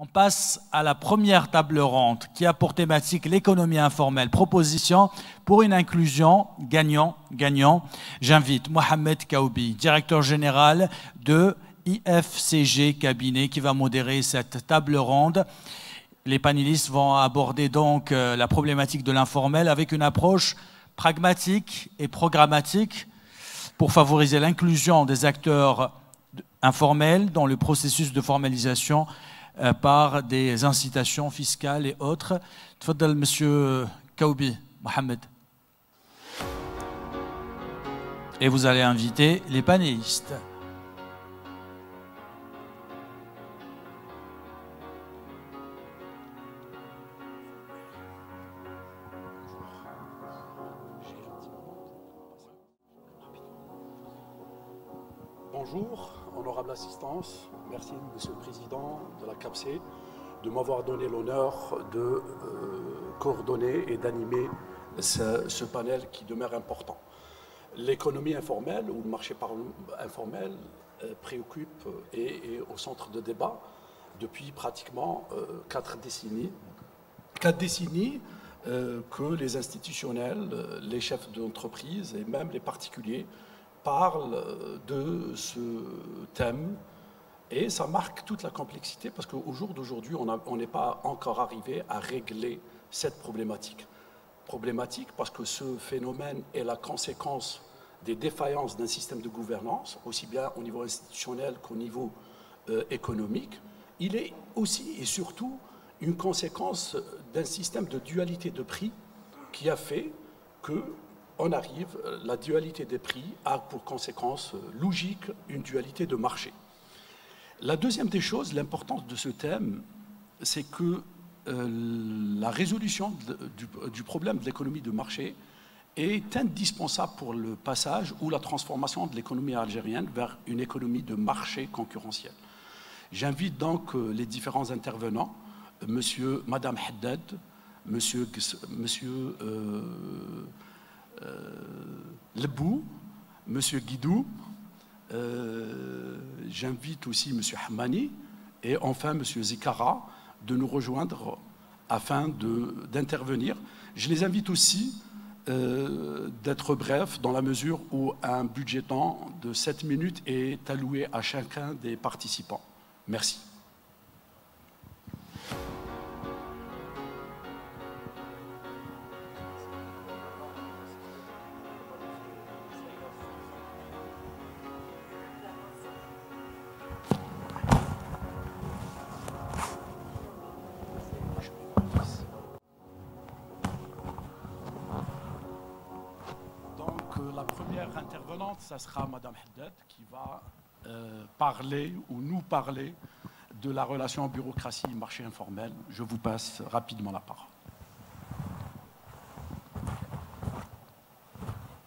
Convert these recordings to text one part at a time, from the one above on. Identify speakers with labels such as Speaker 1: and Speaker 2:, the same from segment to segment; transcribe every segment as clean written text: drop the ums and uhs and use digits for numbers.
Speaker 1: On passe à la première table ronde qui a pour thématique l'économie informelle. Proposition pour une inclusion gagnant-gagnant. J'invite Mohamed Kaoubi, directeur général de IFCG Cabinet, qui va modérer cette table ronde. Les panélistes vont aborder donc la problématique de l'informel avec une approche pragmatique et programmatique pour favoriser l'inclusion des acteurs informels dans le processus de formalisation par des incitations fiscales et autres. Tfaddal, monsieur Kaoubi, Mohamed. Et vous allez inviter les panélistes.
Speaker 2: Bonjour, honorable assistance. Merci, Monsieur le Président de la CAPC, de m'avoir donné l'honneur de coordonner et d'animer ce panel qui demeure important. L'économie informelle ou le marché informel préoccupe et est au centre de débat depuis pratiquement 4 décennies. 4 décennies que les institutionnels, les chefs d'entreprise et même les particuliers parlent de ce thème, et ça marque toute la complexité parce qu'au jour d'aujourd'hui, on n'est pas encore arrivé à régler cette problématique. Problématique parce que ce phénomène est la conséquence des défaillances d'un système de gouvernance, aussi bien au niveau institutionnel qu'au niveau économique. Il est aussi et surtout une conséquence d'un système de dualité de prix qui a fait que la dualité des prix a pour conséquence logique une dualité de marché. La deuxième des choses, l'importance de ce thème, c'est que la résolution du problème de l'économie de marché est indispensable pour le passage ou la transformation de l'économie algérienne vers une économie de marché concurrentielle. J'invite donc les différents intervenants, Madame Haddad, Monsieur Lebou, Monsieur Guidou, j'invite aussi Monsieur Hamani et enfin Monsieur Zikara de nous rejoindre afin d'intervenir. Je les invite aussi d'être brefs dans la mesure où un budget temps de 7 minutes est alloué à chacun des participants. Merci. Ça sera Madame Haddad qui va parler ou nous parler de la relation bureaucratie-marché informel. Je vous passe rapidement la parole.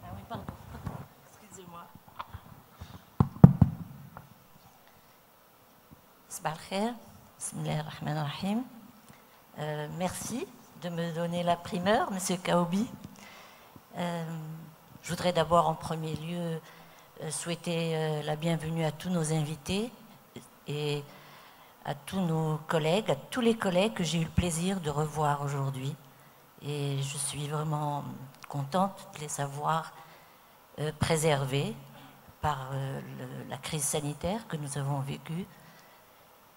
Speaker 3: Ah oui, pardon. Excusez-moi. Sabah al-khair. Bismillahir Rahmanir Rahim. Merci de me donner la primeur, Monsieur Kaoubi. Je voudrais d'abord en premier lieu souhaiter la bienvenue à tous nos invités et à tous nos collègues, à tous les collègues que j'ai eu le plaisir de revoir aujourd'hui. Et je suis vraiment contente de les savoir préservés par la crise sanitaire que nous avons vécue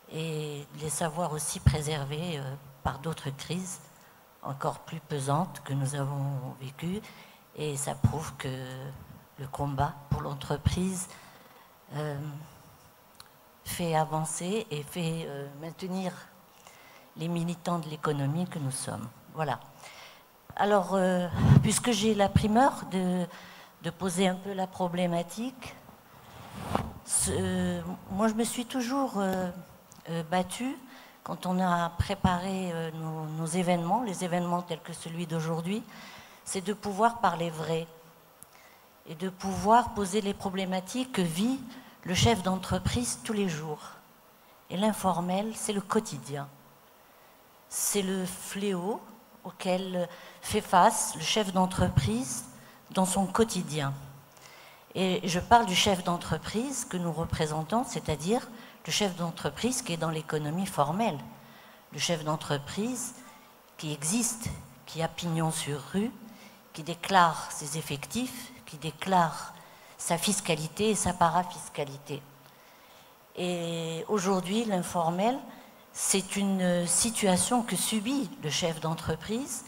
Speaker 3: et de les savoir aussi préservés par d'autres crises encore plus pesantes que nous avons vécues. Et ça prouve que le combat pour l'entreprise fait avancer et fait maintenir les militants de l'économie que nous sommes. Voilà. Alors, puisque j'ai la primeur de poser un peu la problématique, moi je me suis toujours battue quand on a préparé nos événements, les événements tels que celui d'aujourd'hui, c'est de pouvoir parler vrai et de pouvoir poser les problématiques que vit le chef d'entreprise tous les jours. Et l'informel, c'est le quotidien. C'est le fléau auquel fait face le chef d'entreprise dans son quotidien. Et je parle du chef d'entreprise que nous représentons, c'est-à-dire le chef d'entreprise qui est dans l'économie formelle. le chef d'entreprise qui existe, qui a pignon sur rue, qui déclare ses effectifs, qui déclare sa fiscalité et sa parafiscalité. Et aujourd'hui, l'informel, c'est une situation que subit le chef d'entreprise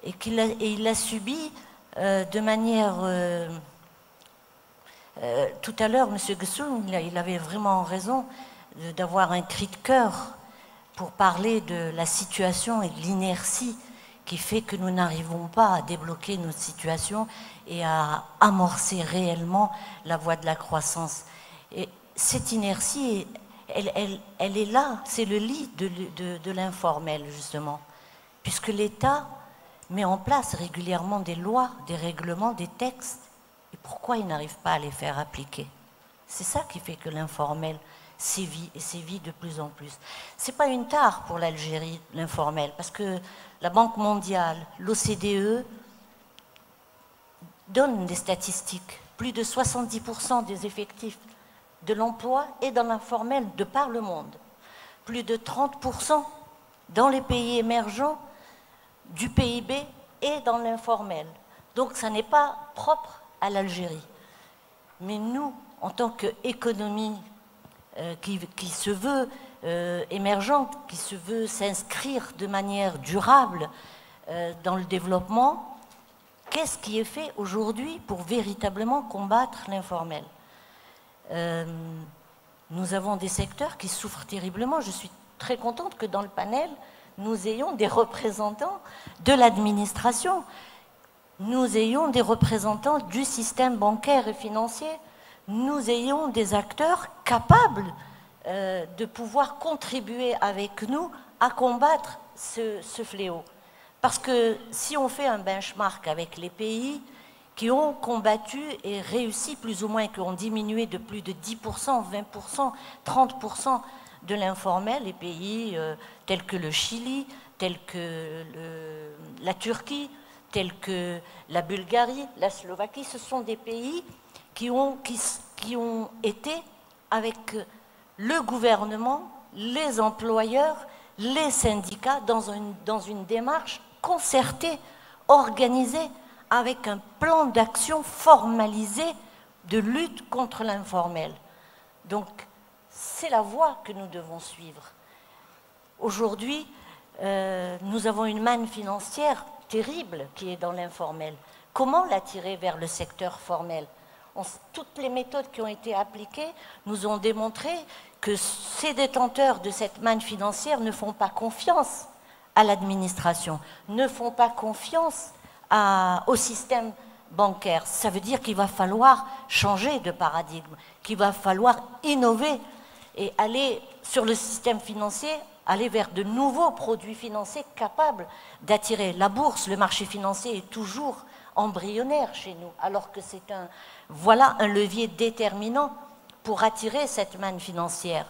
Speaker 3: et il l'a subi de manière... tout à l'heure, M. Gessoum, il avait vraiment raison d'avoir un cri de cœur pour parler de la situation et de l'inertie qui fait que nous n'arrivons pas à débloquer notre situation et à amorcer réellement la voie de la croissance. Et cette inertie, elle est là, c'est le lit de l'informel, justement, puisque l'État met en place régulièrement des lois, des règlements, des textes. Et pourquoi il n'arrive pas à les faire appliquer? C'est ça qui fait que l'informel sévit et sévit de plus en plus. Ce n'est pas une tare pour l'Algérie, l'informel, parce que la Banque mondiale, l'OCDE donnent des statistiques. Plus de 70% des effectifs de l'emploi est dans l'informel de par le monde. Plus de 30% dans les pays émergents du PIB est dans l'informel. Donc ça n'est pas propre à l'Algérie. Mais nous, en tant qu'économie qui se veut émergente, qui se veut s'inscrire de manière durable dans le développement, qu'est-ce qui est fait aujourd'hui pour véritablement combattre l'informel? Nous avons des secteurs qui souffrent terriblement. Je suis très contente que dans le panel, nous ayons des représentants de l'administration, nous ayons des représentants du système bancaire et financier, nous ayons des acteurs capables de pouvoir contribuer avec nous à combattre ce fléau. Parce que si on fait un benchmark avec les pays qui ont combattu et réussi plus ou moins, qui ont diminué de plus de 10%, 20%, 30% de l'informel, les pays tels que le Chili, tels que la Turquie, tels que la Bulgarie, la Slovaquie, ce sont des pays qui ont été avec le gouvernement, les employeurs, les syndicats dans une démarche concertée, organisée, avec un plan d'action formalisé de lutte contre l'informel. Donc, c'est la voie que nous devons suivre. Aujourd'hui, nous avons une manne financière terrible qui est dans l'informel. Comment l'attirer vers le secteur formel? Toutes les méthodes qui ont été appliquées nous ont démontré que ces détenteurs de cette manne financière ne font pas confiance à l'administration, ne font pas confiance au système bancaire. Ça veut dire qu'il va falloir changer de paradigme, qu'il va falloir innover et aller sur le système financier, aller vers de nouveaux produits financiers capables d'attirer. La bourse, le marché financier est toujours embryonnaire chez nous, alors que c'est voilà un levier déterminant pour attirer cette manne financière.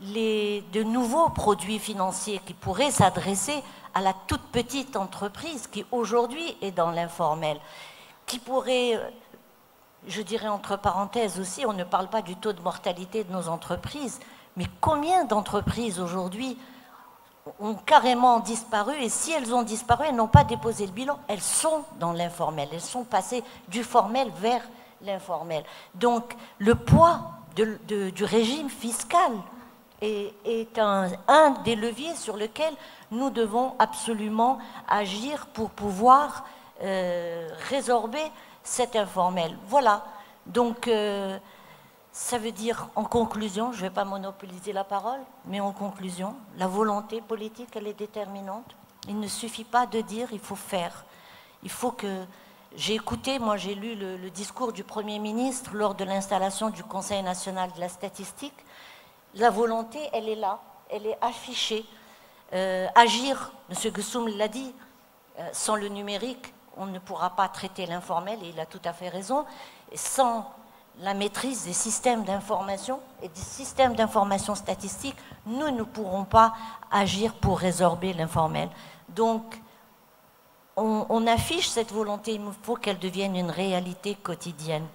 Speaker 3: De nouveaux produits financiers qui pourraient s'adresser à la toute petite entreprise qui aujourd'hui est dans l'informel, qui pourrait, je dirais entre parenthèses aussi, on ne parle pas du taux de mortalité de nos entreprises, mais combien d'entreprises aujourd'hui ont carrément disparu, et si elles ont disparu, elles n'ont pas déposé le bilan, elles sont dans l'informel, elles sont passées du formel vers l'informel. Donc le poids du régime fiscal est un des leviers sur lequel nous devons absolument agir pour pouvoir résorber cet informel. Voilà, donc ça veut dire, en conclusion, je ne vais pas monopoliser la parole, mais en conclusion, la volonté politique, elle est déterminante. Il ne suffit pas de dire, il faut faire. Il faut que... J'ai écouté, moi j'ai lu le discours du Premier ministre lors de l'installation du Conseil national de la statistique. La volonté, elle est là, elle est affichée. Agir, M. Gessoum l'a dit, sans le numérique, on ne pourra pas traiter l'informel, et il a tout à fait raison. Et sans la maîtrise des systèmes d'information et des systèmes d'information statistique, nous ne pourrons pas agir pour résorber l'informel. Donc, on affiche cette volonté, il faut qu'elle devienne une réalité quotidienne.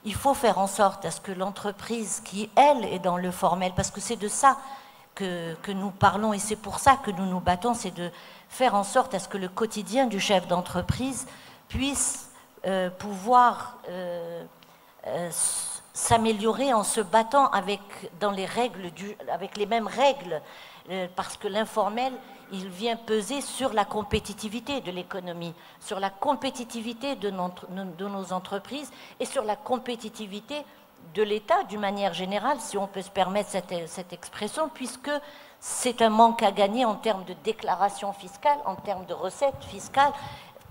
Speaker 3: Il faut faire en sorte à ce que l'entreprise qui, elle, est dans le formel, parce que c'est de ça que nous parlons, et c'est pour ça que nous nous battons, c'est de faire en sorte à ce que le quotidien du chef d'entreprise puisse pouvoir s'améliorer en se battant avec les mêmes règles, parce que l'informel, il vient peser sur la compétitivité de l'économie, sur la compétitivité de nos entreprises et sur la compétitivité de l'État d'une manière générale, si on peut se permettre cette expression, puisque c'est un manque à gagner en termes de déclaration fiscale, en termes de recettes fiscales,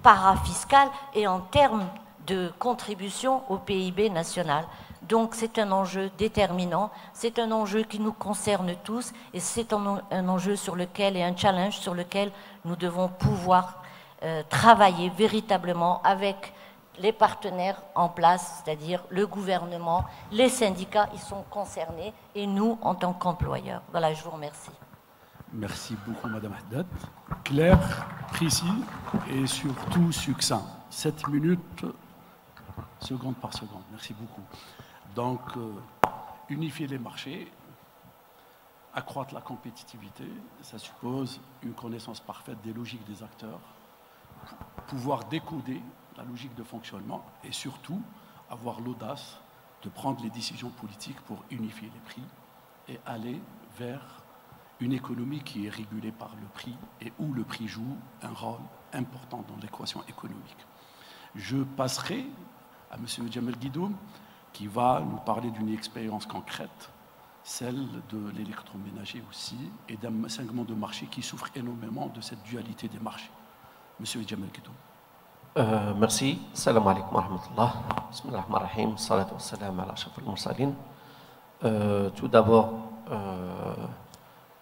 Speaker 3: parafiscales et en termes de contribution au PIB national. Donc c'est un enjeu déterminant, c'est un enjeu qui nous concerne tous et c'est un enjeu sur lequel et un challenge sur lequel nous devons pouvoir travailler véritablement avec les partenaires en place, c'est-à-dire le gouvernement, les syndicats, ils sont concernés et nous en tant qu'employeurs. Voilà, je vous remercie.
Speaker 2: Merci beaucoup, Madame Haddad. Clair, précis et surtout succinct. 7 minutes, seconde par seconde. Merci beaucoup. Donc, unifier les marchés, accroître la compétitivité, ça suppose une connaissance parfaite des logiques des acteurs, pouvoir décoder la logique de fonctionnement et surtout avoir l'audace de prendre les décisions politiques pour unifier les prix et aller vers une économie qui est régulée par le prix et où le prix joue un rôle important dans l'équation économique. Je passerai à M. Djamel Guidoum qui va nous parler d'une expérience concrète, celle de l'électroménager aussi, et d'un segment de marché qui souffre énormément de cette dualité des marchés. M. Djamel Guidoum.
Speaker 4: Merci. Salam alaikum wa rahmatullah. Bismillah ar-Rahman ar-Rahim. Salatu wa salam ala ashraf al-mursalin. Tout d'abord,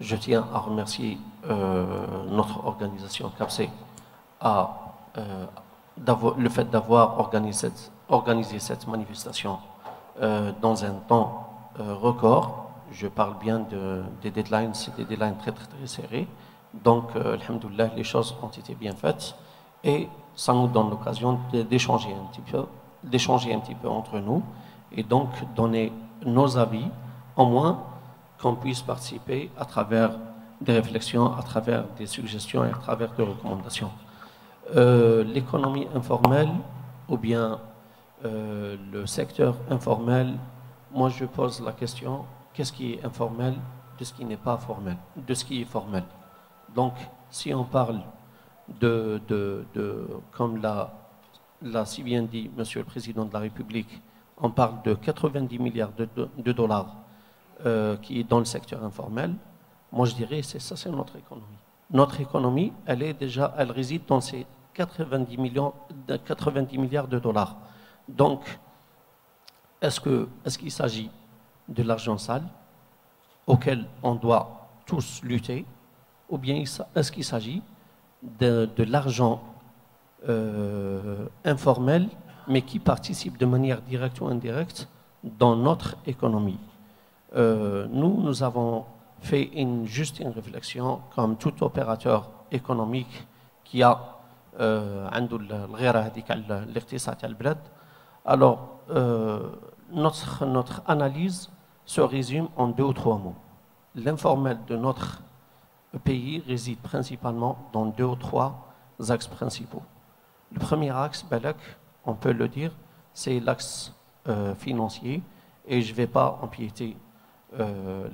Speaker 4: je tiens à remercier notre organisation CAPSE le fait d'avoir organisé cette manifestation dans un temps record. Je parle bien des deadlines, c'est des deadlines très serrés. Donc, alhamdoulilah, les choses ont été bien faites et ça nous donne l'occasion d'échanger un petit peu entre nous et donc donner nos avis, au moins qu'on puisse participer à travers des réflexions, à travers des suggestions et à travers des recommandations. L'économie informelle ou bien le secteur informel, moi je pose la question, qu'est-ce qui est informel de ce qui n'est pas formel, de ce qui est formel. Donc, si on parle comme l'a si bien dit Monsieur le Président de la République, on parle de 90 milliards de dollars qui est dans le secteur informel. Moi, je dirais c'est ça, c'est notre économie. Notre économie, elle réside dans ces 90 milliards de dollars. Donc, est-ce qu'il s'agit de l'argent sale auquel on doit tous lutter, ou bien est-ce qu'il s'agit de l'argent informel, mais qui participe de manière directe ou indirecte dans notre économie? Nous avons fait juste une réflexion, comme tout opérateur économique qui a alors notre analyse se résume en 2 ou 3 mots. L'informel de notre pays réside principalement dans 2 ou 3 axes principaux. Le premier axe, on peut le dire, c'est l'axe financier, et je ne vais pas empiéter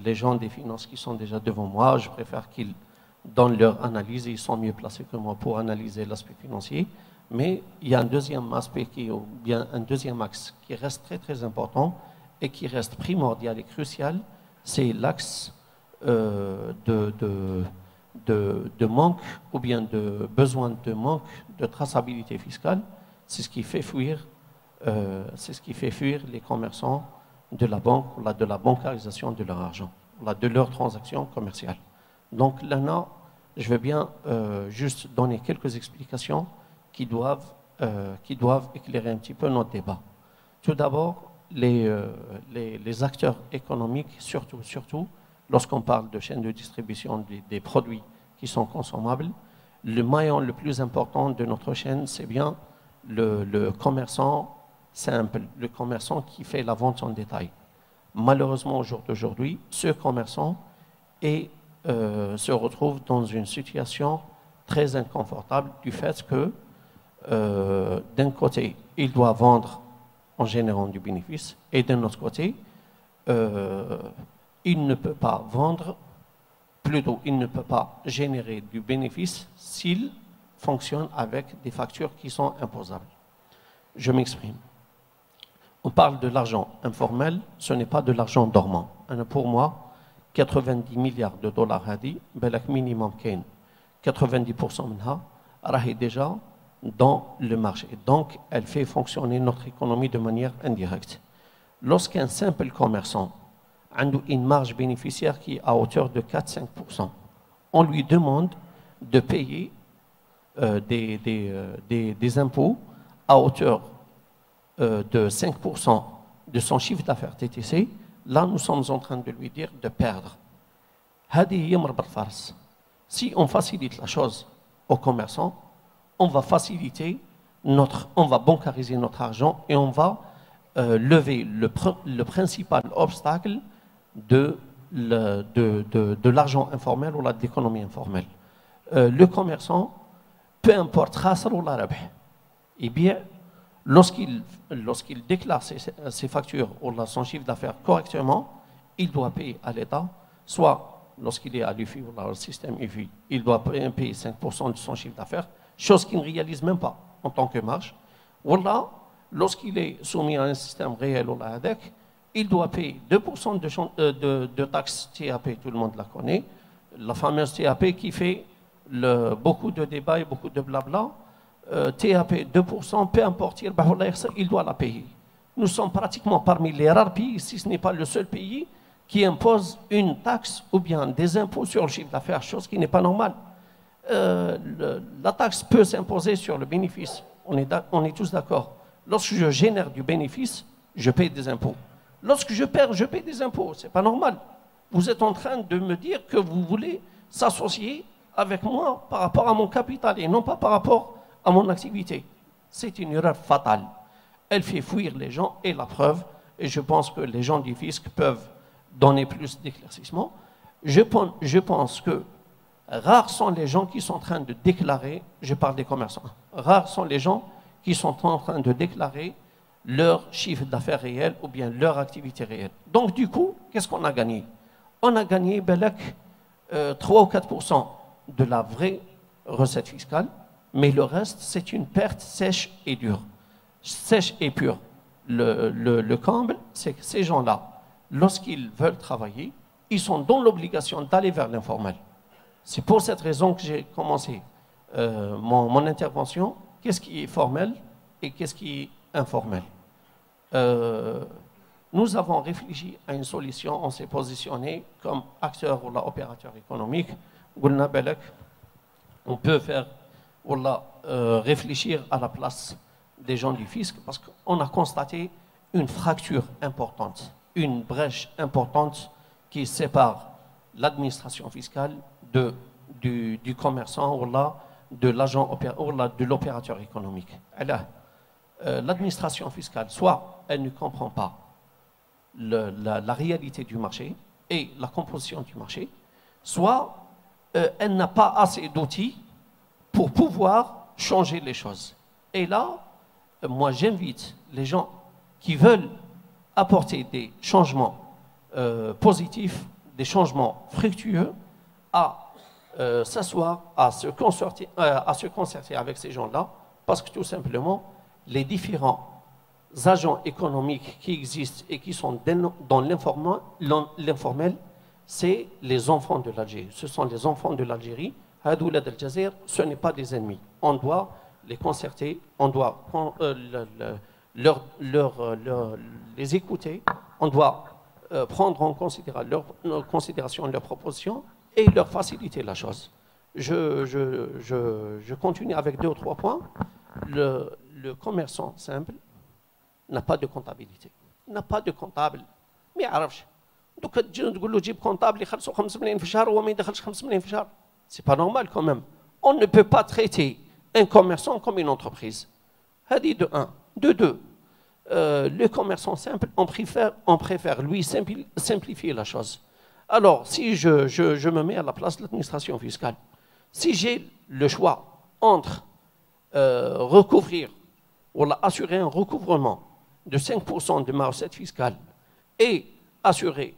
Speaker 4: les gens des finances qui sont déjà devant moi. Je préfère qu'ils donnent leur analyse, et ils sont mieux placés que moi pour analyser l'aspect financier. Mais il y a un deuxième aspect, ou bien un deuxième axe qui reste très important et qui reste primordial et crucial, c'est l'axe de manque, ou bien de besoin de manque de traçabilité fiscale. C'est ce qui fait fuir les commerçants de la banque, de la bancarisation de leur argent, de leurs transactions commerciales. Donc là, je vais bien juste donner quelques explications qui doivent éclairer un petit peu notre débat. Tout d'abord, les acteurs économiques, surtout lorsqu'on parle de chaîne de distribution des produits qui sont consommables, le maillon le plus important de notre chaîne, c'est bien le commerçant simple, le commerçant qui fait la vente en détail. Malheureusement, au jour d'aujourd'hui, ce commerçant est se retrouve dans une situation très inconfortable du fait que, d'un côté, il doit vendre en générant du bénéfice, et d'un autre côté, il ne peut pas vendre, plutôt, il ne peut pas générer du bénéfice s'il fonctionne avec des factures qui sont imposables. Je m'exprime. On parle de l'argent informel, ce n'est pas de l'argent dormant. Pour moi, 90 milliards de dollars hadi, belak minimum kain 90% منها راهي déjà dans le marché. Donc, elle fait fonctionner notre économie de manière indirecte. Lorsqu'un simple commerçant a une marge bénéficiaire qui est à hauteur de 4-5%, on lui demande de payer des impôts à hauteur de 5% de son chiffre d'affaires TTC. Là, nous sommes en train de lui dire de perdre. Si on facilite la chose aux commerçants, on va faciliter on va bancariser notre argent et on va lever le principal obstacle de l'argent informel ou de l'économie informelle. Le commerçant, peu importe khasr ou la rabh, eh bien, lorsqu'il déclare ses factures ou son chiffre d'affaires correctement, il doit payer à l'État, soit lorsqu'il est à l'UFI ou dans le système UFI, il doit payer 5% de son chiffre d'affaires, chose qu'il ne réalise même pas en tant que marge. Ou là, lorsqu'il est soumis à un système réel ou la ADEC, il doit payer 2% de taxes TAP, tout le monde la connaît, la fameuse TAP qui fait beaucoup de débats et beaucoup de blabla. TAP 2%, peu importe, il doit la payer. Nous sommes pratiquement parmi les rares pays, si ce n'est pas le seul pays, qui impose une taxe ou bien des impôts sur le chiffre d'affaires, chose qui n'est pas normale. La taxe peut s'imposer sur le bénéfice, on est tous d'accord. Lorsque je génère du bénéfice, je paye des impôts. Lorsque je perds, je paye des impôts, c'est pas normal. Vous êtes en train de me dire que vous voulez s'associer avec moi par rapport à mon capital et non pas par rapport à mon activité. C'est une erreur fatale. Elle fait fuir les gens et la preuve, et je pense que les gens du fisc peuvent donner plus d'éclaircissements. Je pense que rares sont les gens qui sont en train de déclarer, je parle des commerçants, rares sont les gens qui sont en train de déclarer leur chiffre d'affaires réel ou bien leur activité réelle. Donc du coup, qu'est-ce qu'on a gagné? On a gagné 3 ou 4% de la vraie recette fiscale, mais le reste, c'est une perte sèche et dure. Sèche et pure. Le comble, c'est que ces gens-là, lorsqu'ils veulent travailler, ils sont dans l'obligation d'aller vers l'informel. C'est pour cette raison que j'ai commencé mon intervention. Qu'est-ce qui est formel et qu'est-ce qui est informel? Nous avons réfléchi à une solution, on s'est positionné comme acteur ou opérateur économique. On peut faire réfléchir à la place des gens du fisc parce qu'on a constaté une fracture importante, une brèche importante qui sépare l'administration fiscale du commerçant ou de l'agent ou de l'opérateur économique. L'administration fiscale, soit elle ne comprend pas la réalité du marché et la composition du marché, soit elle n'a pas assez d'outils pour pouvoir changer les choses. Et là, moi j'invite les gens qui veulent apporter des changements positifs, des changements fructueux, à s'asseoir, à se concerter avec ces gens-là, parce que tout simplement, les différents agents économiques qui existent et qui sont dans l'informel, c'est les enfants de l'Algérie. Ce sont les enfants de l'Algérie. Hadoulad al-Jazair, ce n'est pas des ennemis. On doit les concerter, on doit les écouter, on doit prendre en considération leurs propositions et leur faciliter la chose. Je continue avec 2 ou 3 points. Le commerçant simple n'a pas de comptabilité. Il n'a pas de comptable. Mais c'est pas normal quand même. On ne peut pas traiter un commerçant comme une entreprise. Hadi de 1. De 2. Le commerçant simple, on préfère lui simplifier la chose. Alors, si je me mets à la place de l'administration fiscale, si j'ai le choix entre recouvrir ou assurer un recouvrement de 5% de ma recette fiscale et assurer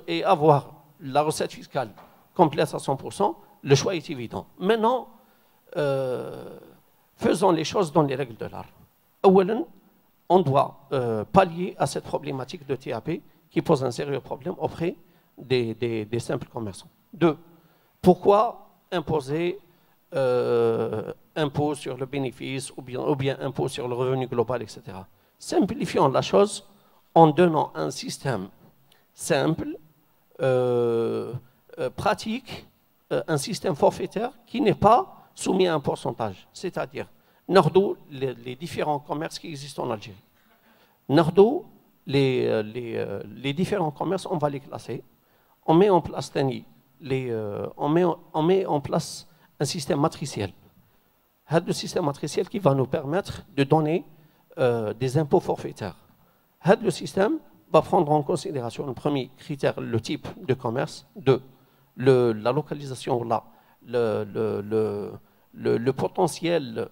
Speaker 4: et avoir la recette fiscale complète à 100%, le choix est évident. Maintenant, faisons les choses dans les règles de l'art. On doit pallier à cette problématique de TAP qui pose un sérieux problème auprès des simples commerçants. 2. Pourquoi imposer impôt sur le bénéfice ou bien impôt sur le revenu global, etc. Simplifions la chose en donnant un système simple, pratique, un système forfaitaire qui n'est pas soumis à un pourcentage. C'est-à-dire, Nordou, les différents commerces qui existent en Algérie. Nordou, les différents commerces, on va les classer. On met en place, on met en place un système matriciel. Le système matriciel qui va nous permettre de donner des impôts forfaitaires. Le système va prendre en considération le premier critère, le type de commerce. 2, la localisation, le potentiel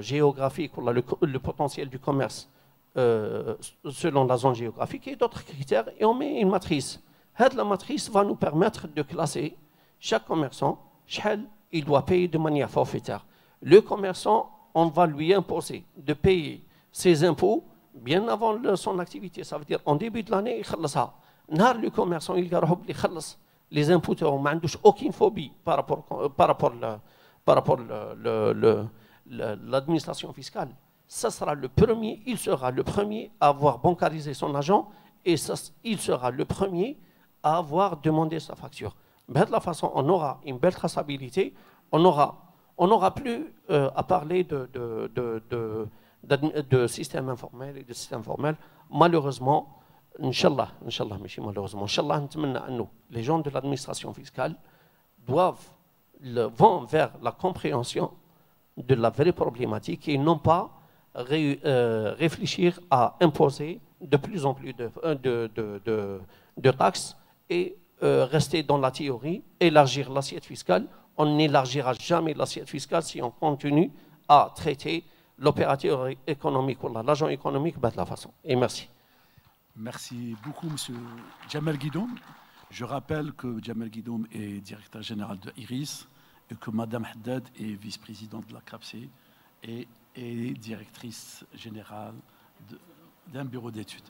Speaker 4: géographique, le potentiel du commerce selon la zone géographique et d'autres critères. Et on met une matrice. La matrice va nous permettre de classer chaque commerçant, il doit payer de manière forfaitaire. Le commerçant, on va lui imposer de payer ses impôts bien avant son activité. Ça veut dire en début de l'année, le commerçant, il garde les impôts, on n'a aucune phobie par rapport l'administration fiscale. Ça sera le premier, il sera le premier à avoir bancarisé son agent et il sera le premier à avoir demandé sa facture. De la façon, on aura une belle traçabilité, on n'aura plus à parler de système informel et de système formel. Malheureusement, Inch'Allah, malheureusement, Inch'Allah, les gens de l'administration fiscale vont vers la compréhension de la vraie problématique et non pas réfléchir à imposer de plus en plus de taxes et rester dans la théorie, élargir l'assiette fiscale. On n'élargira jamais l'assiette fiscale si on continue à traiter l'opérateur économique ou l'agent économique de la façon. Et merci.
Speaker 2: Merci beaucoup, M. Djamel Guidoum. Je rappelle que Djamel Guidoum est directeur général de IRIS et que Mme Haddad est vice-présidente de la CAPSE et directrice générale d'un bureau d'études.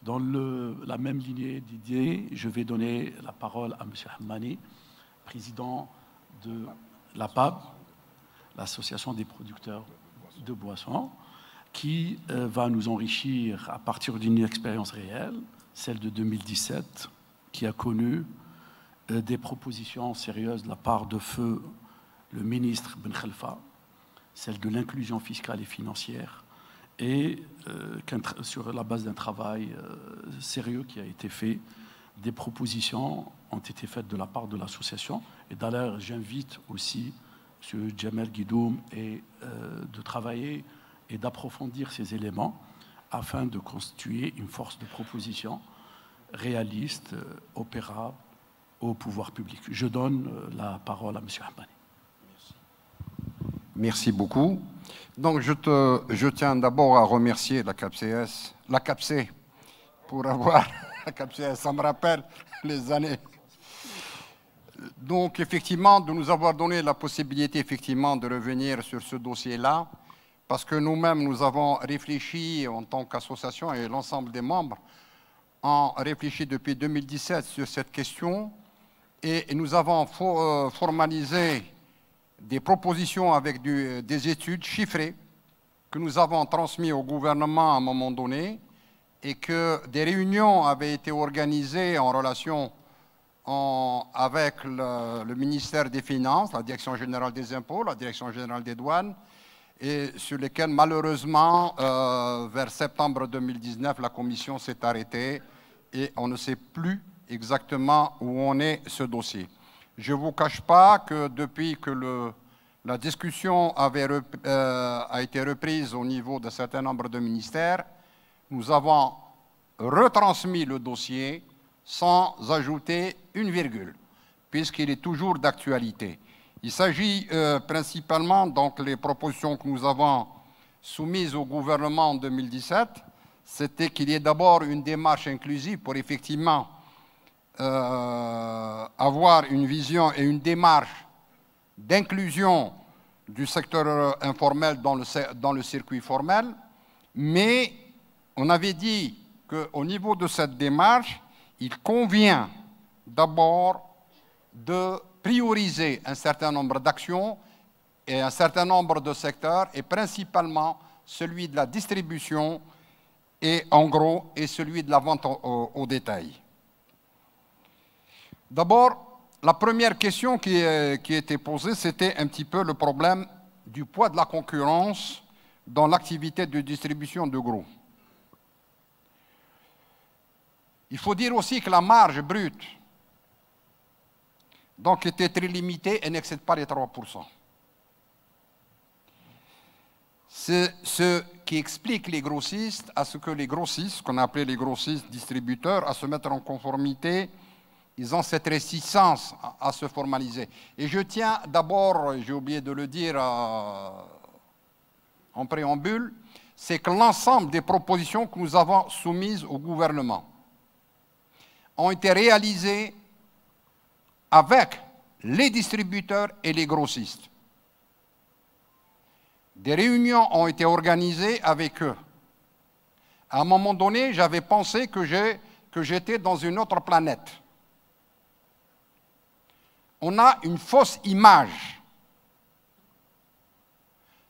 Speaker 2: Dans la même lignée d'idées, je vais donner la parole à M. Hammani, président de l'APAB, l'Association des producteurs de boissons, qui va nous enrichir à partir d'une expérience réelle, celle de 2017, qui a connu des propositions sérieuses de la part de feu le ministre Ben Khalfa, celle de l'inclusion fiscale et financière, et sur la base d'un travail sérieux qui a été fait, des propositions ont été faites de la part de l'association. Et d'ailleurs, j'invite aussi M. Djamel Guidoum de travailler et d'approfondir ces éléments afin de constituer une force de proposition réaliste, opérable au pouvoir public. Je donne la parole à M. Hammani.
Speaker 5: Merci beaucoup. Donc, je tiens d'abord à remercier la CAPSE pour avoir... La CAPSE, ça me rappelle les années. Donc, effectivement, de nous avoir donné la possibilité, effectivement, de revenir sur ce dossier-là, parce que nous-mêmes, nous avons réfléchi en tant qu'association et l'ensemble des membres, ont réfléchi depuis 2017 sur cette question, et nous avons formalisé des propositions avec des études chiffrées que nous avons transmises au gouvernement à un moment donné et que des réunions avaient été organisées en relation avec le ministère des Finances, la Direction générale des impôts, la Direction générale des douanes, et sur lesquelles malheureusement, vers septembre 2019, la commission s'est arrêtée et on ne sait plus exactement où en est ce dossier. Je ne vous cache pas que depuis que la discussion a été reprise au niveau d'un certain nombre de ministères, nous avons retransmis le dossier sans ajouter une virgule, puisqu'il est toujours d'actualité. Il s'agit principalement, donc les propositions que nous avons soumises au gouvernement en 2017, c'était qu'il y ait d'abord une démarche inclusive pour effectivement avoir une vision et une démarche d'inclusion du secteur informel dans le circuit formel, mais on avait dit qu'au niveau de cette démarche, il convient d'abord de prioriser un certain nombre d'actions et un certain nombre de secteurs, et principalement celui de la distribution et en gros et celui de la vente au détail. D'abord, la première question qui était posée, c'était un petit peu le problème du poids de la concurrence dans l'activité de distribution de gros. Il faut dire aussi que la marge brute donc, était très limitée et n'excède pas les 3%. C'est ce qui explique les grossistes à ce que les grossistes, qu'on appelait les grossistes distributeurs, à se mettre en conformité. Ils ont cette réticence à se formaliser. Et je tiens d'abord, j'ai oublié de le dire en préambule, c'est que l'ensemble des propositions que nous avons soumises au gouvernement ont été réalisées avec les distributeurs et les grossistes. Des réunions ont été organisées avec eux. À un moment donné, j'avais pensé que j'étais dans une autre planète. On a une fausse image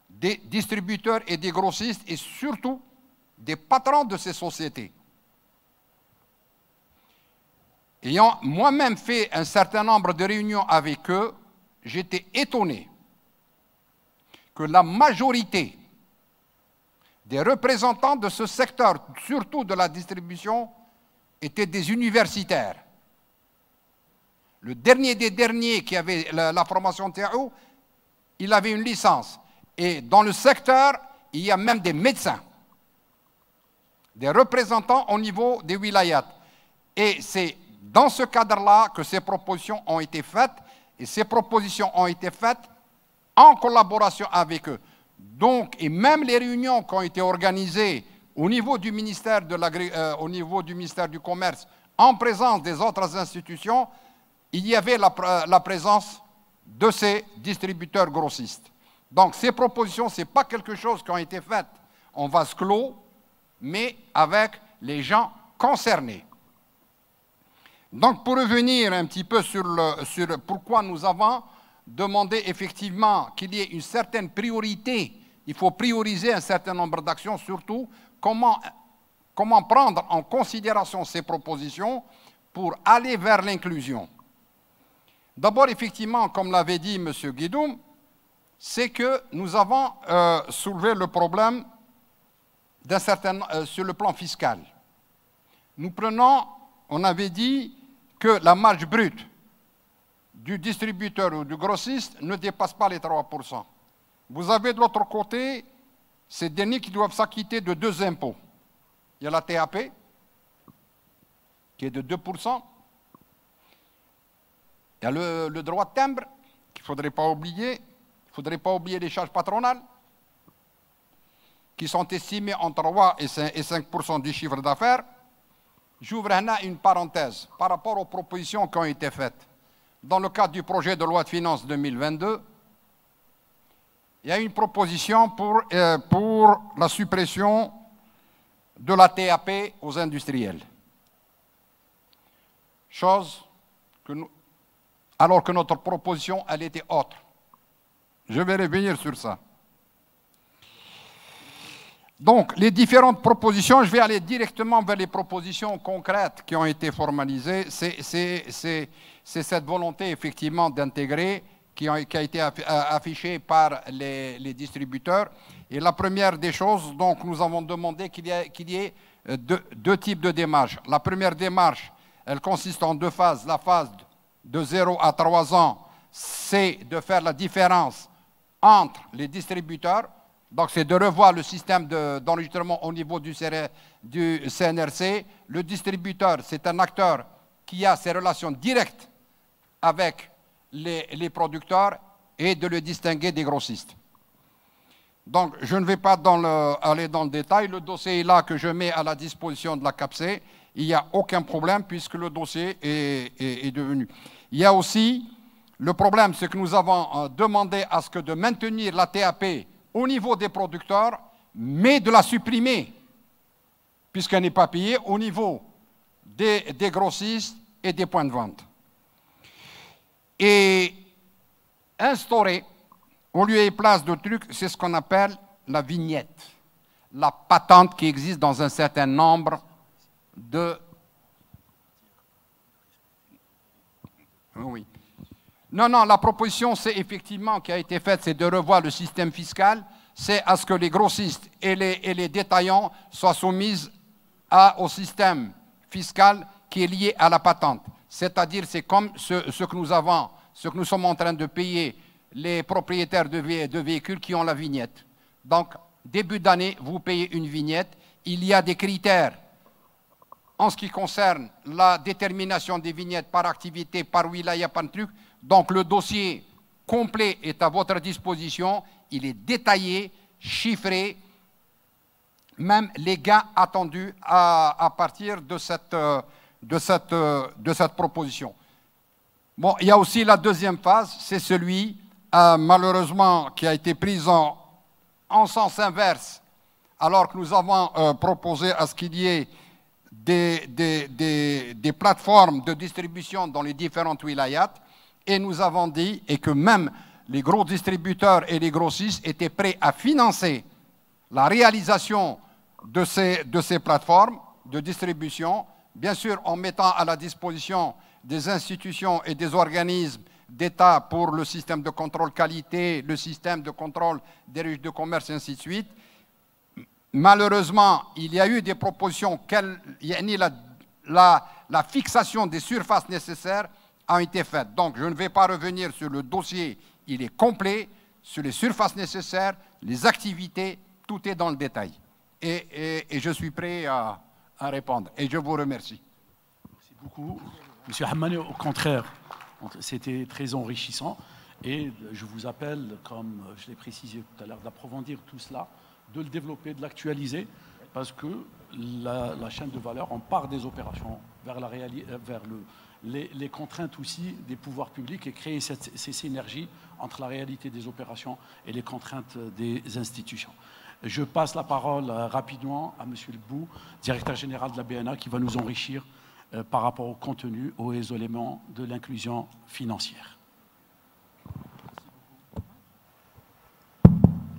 Speaker 5: des distributeurs et des grossistes et surtout des patrons de ces sociétés. Ayant moi-même fait un certain nombre de réunions avec eux, j'étais étonné que la majorité des représentants de ce secteur, surtout de la distribution, étaient des universitaires. Le dernier des derniers qui avait la formation TAO, il avait une licence. Et dans le secteur, il y a même des médecins, des représentants au niveau des wilayats. Et c'est dans ce cadre-là que ces propositions ont été faites, et ces propositions ont été faites en collaboration avec eux. Donc, et même les réunions qui ont été organisées au niveau du ministère, au niveau du ministère du Commerce, en présence des autres institutions, il y avait la présence de ces distributeurs grossistes. Donc, ces propositions, ce n'est pas quelque chose qui a été fait en vase clos, mais avec les gens concernés. Donc, pour revenir un petit peu sur pourquoi nous avons demandé effectivement qu'il y ait une certaine priorité, il faut prioriser un certain nombre d'actions, surtout comment prendre en considération ces propositions pour aller vers l'inclusion. D'abord, effectivement, comme l'avait dit M. Guidoum, c'est que nous avons soulevé le problème sur le plan fiscal. Nous prenons, on avait dit que la marge brute du distributeur ou du grossiste ne dépasse pas les 3%. Vous avez de l'autre côté ces derniers qui doivent s'acquitter de deux impôts. Il y a la TAP, qui est de 2%. Il y a le droit de timbre, qu'il ne faudrait pas oublier. Il ne faudrait pas oublier les charges patronales, qui sont estimées entre 3 et 5% du chiffre d'affaires. J'ouvre une parenthèse par rapport aux propositions qui ont été faites. Dans le cadre du projet de loi de finances 2022, il y a une proposition pour la suppression de la TAP aux industriels. Chose que alors que notre proposition, elle était autre. Je vais revenir sur ça. Donc, les différentes propositions, je vais aller directement vers les propositions concrètes qui ont été formalisées. C'est cette volonté, effectivement, d'intégrer qui a été affichée par les distributeurs. Et la première des choses, donc, nous avons demandé qu'il y ait deux types de démarches. La première démarche, elle consiste en deux phases. La phase de 0 à 3 ans, c'est de faire la différence entre les distributeurs. Donc, c'est de revoir le système d'enregistrement au niveau du CNRC. Le distributeur, c'est un acteur qui a ces relations directes avec les producteurs et de le distinguer des grossistes. Donc, je ne vais pas aller dans le détail. Le dossier est là que je mets à la disposition de la CAPC. Il n'y a aucun problème puisque le dossier est devenu. Il y a aussi le problème, c'est que nous avons demandé à ce que de maintenir la TAP au niveau des producteurs, mais de la supprimer, puisqu'elle n'est pas payée au niveau des grossistes et des points de vente. Et instaurer, au lieu et place de trucs, c'est ce qu'on appelle la vignette, la patente qui existe dans un certain nombre de... Oui. Non, la proposition, c'est effectivement qui a été faite, c'est de revoir le système fiscal, c'est à ce que les grossistes et les détaillants soient soumis au système fiscal qui est lié à la patente. C'est-à-dire, c'est comme ce que nous sommes en train de payer les propriétaires de véhicules qui ont la vignette. Donc, début d'année, vous payez une vignette. Il y a des critères en ce qui concerne la détermination des vignettes par activité, par wilaya, par truc. Donc, le dossier complet est à votre disposition. Il est détaillé, chiffré, même les gains attendus à partir de cette proposition. Bon, il y a aussi la deuxième phase, c'est celui, malheureusement, qui a été pris en sens inverse, alors que nous avons proposé à ce qu'il y ait des plateformes de distribution dans les différentes wilayats, et nous avons dit, et que même les gros distributeurs et les grossistes étaient prêts à financer la réalisation de ces plateformes de distribution, bien sûr en mettant à la disposition des institutions et des organismes d'État pour le système de contrôle qualité, le système de contrôle des registres de commerce, et ainsi de suite. Malheureusement, il y a eu des propositions, la fixation des surfaces nécessaires a été faite. Donc, je ne vais pas revenir sur le dossier, il est complet, sur les surfaces nécessaires, les activités, tout est dans le détail. Et je suis prêt à répondre. Et je vous remercie.
Speaker 2: Merci beaucoup. Monsieur Hammani, au contraire, c'était très enrichissant. Et je vous appelle, comme je l'ai précisé tout à l'heure, d'approfondir tout cela, de le développer, de l'actualiser, parce que la chaîne de valeur, on part des opérations vers les contraintes aussi des pouvoirs publics et créer ces synergies entre la réalité des opérations et les contraintes des institutions. Je passe la parole rapidement à M. Lebou, directeur général de la BNA, qui va nous enrichir par rapport au contenu, aux éléments de l'inclusion financière.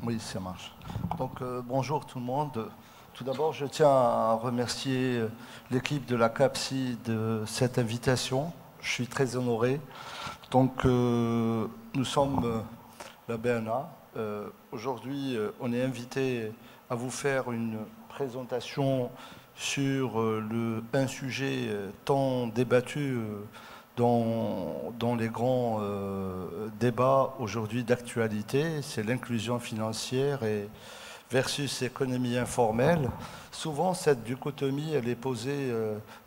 Speaker 6: Oui, ça marche. Donc, bonjour tout le monde. Tout d'abord, je tiens à remercier l'équipe de la CAPSI de cette invitation. Je suis très honoré. Donc, nous sommes la BNA. Aujourd'hui, on est invité à vous faire une présentation sur un sujet tant débattu dans les grands débats aujourd'hui d'actualité, c'est l'inclusion financière versus économie informelle. Souvent, cette dichotomie, elle est posée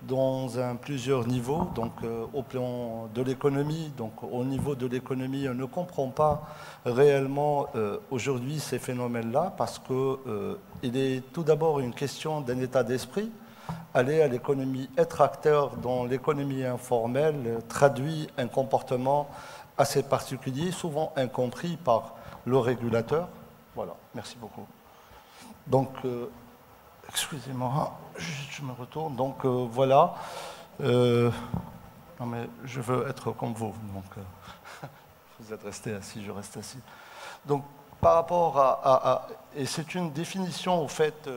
Speaker 6: dans plusieurs niveaux. Donc, au plan de l'économie, donc au niveau de l'économie, on ne comprend pas réellement aujourd'hui ces phénomènes-là parce qu'il est tout d'abord une question d'un état d'esprit. Aller à l'économie, être acteur dans l'économie informelle traduit un comportement assez particulier, souvent incompris par le régulateur. Voilà, merci beaucoup. Donc, excusez-moi, je me retourne. Donc, voilà. Non, mais je veux être comme vous. Donc, vous êtes resté assis, je reste assis. Donc, par rapport et c'est une définition, au fait,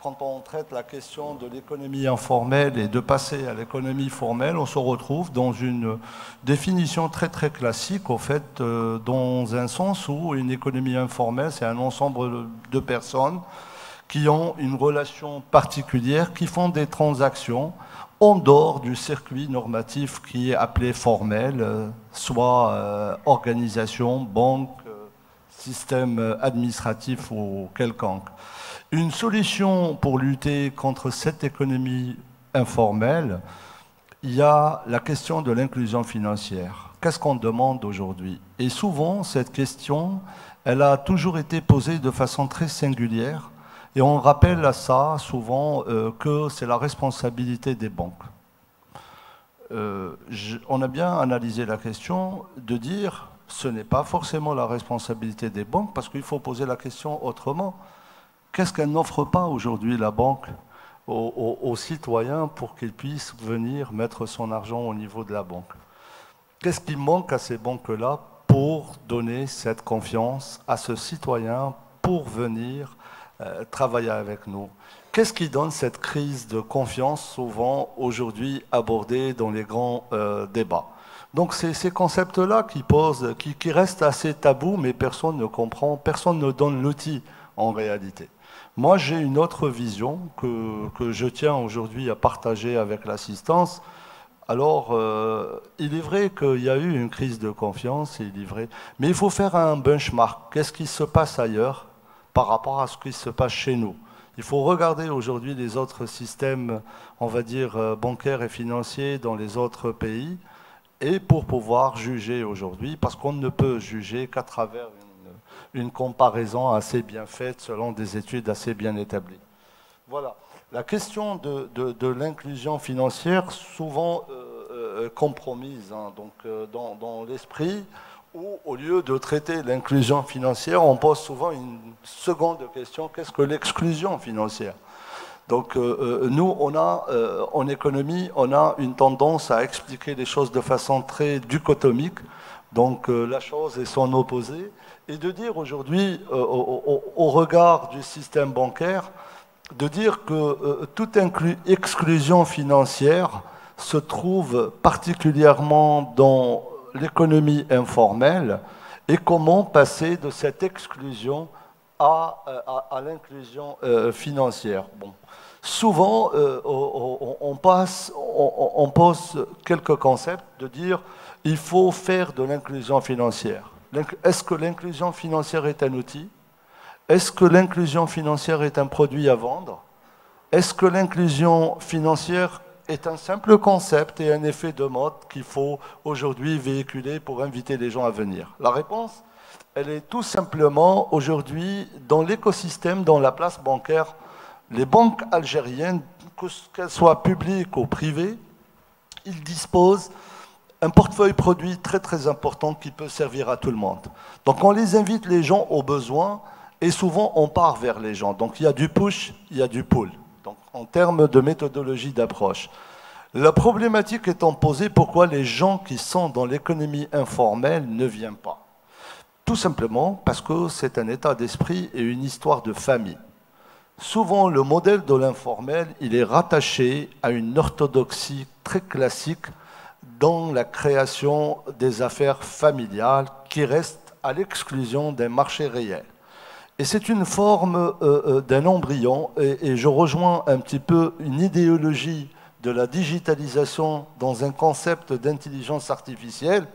Speaker 6: quand on traite la question de l'économie informelle et de passer à l'économie formelle, on se retrouve dans une définition très très classique, au fait, dans un sens où une économie informelle, c'est un ensemble de personnes qui ont une relation particulière, qui font des transactions en dehors du circuit normatif qui est appelé formel, soit organisation, banque, système administratif ou quelconque. Une solution pour lutter contre cette économie informelle il y a la question de l'inclusion financière. Qu'est-ce qu'on demande aujourd'hui? Et souvent, cette question, elle a toujours été posée de façon très singulière. Et on rappelle à ça souvent que c'est la responsabilité des banques. On a bien analysé la question de dire ce n'est pas forcément la responsabilité des banques parce qu'il faut poser la question autrement. Qu'est-ce qu'elle n'offre pas aujourd'hui la banque aux citoyens pour qu'ils puissent venir mettre son argent au niveau de la banque? Qu'est-ce qui manque à ces banques-là pour donner cette confiance à ce citoyen pour venir travailler avec nous? Qu'est-ce qui donne cette crise de confiance souvent aujourd'hui abordée dans les grands débats? Donc c'est ces concepts-là qui restent assez tabous, mais personne ne comprend, personne ne donne l'outil en réalité. Moi, j'ai une autre vision que je tiens aujourd'hui à partager avec l'assistance. Alors, il est vrai qu'il y a eu une crise de confiance, il est vrai, mais il faut faire un benchmark. Qu'est-ce qui se passe ailleurs par rapport à ce qui se passe chez nous? Il faut regarder aujourd'hui les autres systèmes, on va dire, bancaires et financiers dans les autres pays, et pour pouvoir juger aujourd'hui, parce qu'on ne peut juger qu'à travers une comparaison assez bien faite selon des études assez bien établies. Voilà. La question de l'inclusion financière, souvent compromise donc, dans l'esprit, où au lieu de traiter l'inclusion financière, on pose souvent une seconde question, qu'est-ce que l'exclusion financière? Donc nous, en économie, on a une tendance à expliquer les choses de façon très dichotomique, donc la chose et son opposé, et de dire aujourd'hui, au regard du système bancaire, de dire que toute exclusion financière se trouve particulièrement dans l'économie informelle et comment passer de cette exclusion à l'inclusion financière. Bon. Souvent, on pose quelques concepts de dire il faut faire de l'inclusion financière. Est-ce que l'inclusion financière est un outil? Est-ce que l'inclusion financière est un produit à vendre? Est-ce que l'inclusion financière est un simple concept et un effet de mode qu'il faut aujourd'hui véhiculer pour inviter les gens à venir? La réponse, elle est tout simplement aujourd'hui dans l'écosystème, dans la place bancaire. Les banques algériennes, qu'elles soient publiques ou privées, ils disposent un portefeuille produit très très important qui peut servir à tout le monde. Donc on les invite les gens aux besoins et souvent on part vers les gens. Donc il y a du push, il y a du pull. Donc en termes de méthodologie d'approche. La problématique étant posée, pourquoi les gens qui sont dans l'économie informelle ne viennent pas? Tout simplement parce que c'est un état d'esprit et une histoire de famille. Souvent, le modèle de l'informel, il est rattaché à une orthodoxie très classique dans la création des affaires familiales qui restent à l'exclusion d'un marché réel. Et c'est une forme d'un embryon, et je rejoins un petit peu une idéologie de la digitalisation dans un concept d'intelligence artificielle.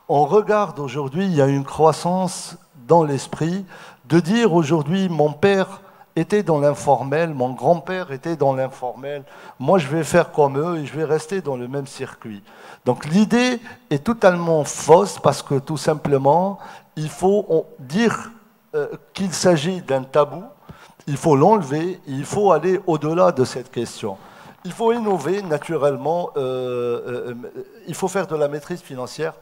Speaker 6: On regarde aujourd'hui, il y a une croissance dans l'esprit de dire aujourd'hui, mon père était dans l'informel, mon grand-père était dans l'informel, moi je vais faire comme eux et je vais rester dans le même circuit. Donc l'idée est totalement fausse parce que tout simplement, il faut dire qu'il s'agit d'un tabou, il faut l'enlever, il faut aller au-delà de cette question. Il faut innover naturellement, il faut faire de la maîtrise financière,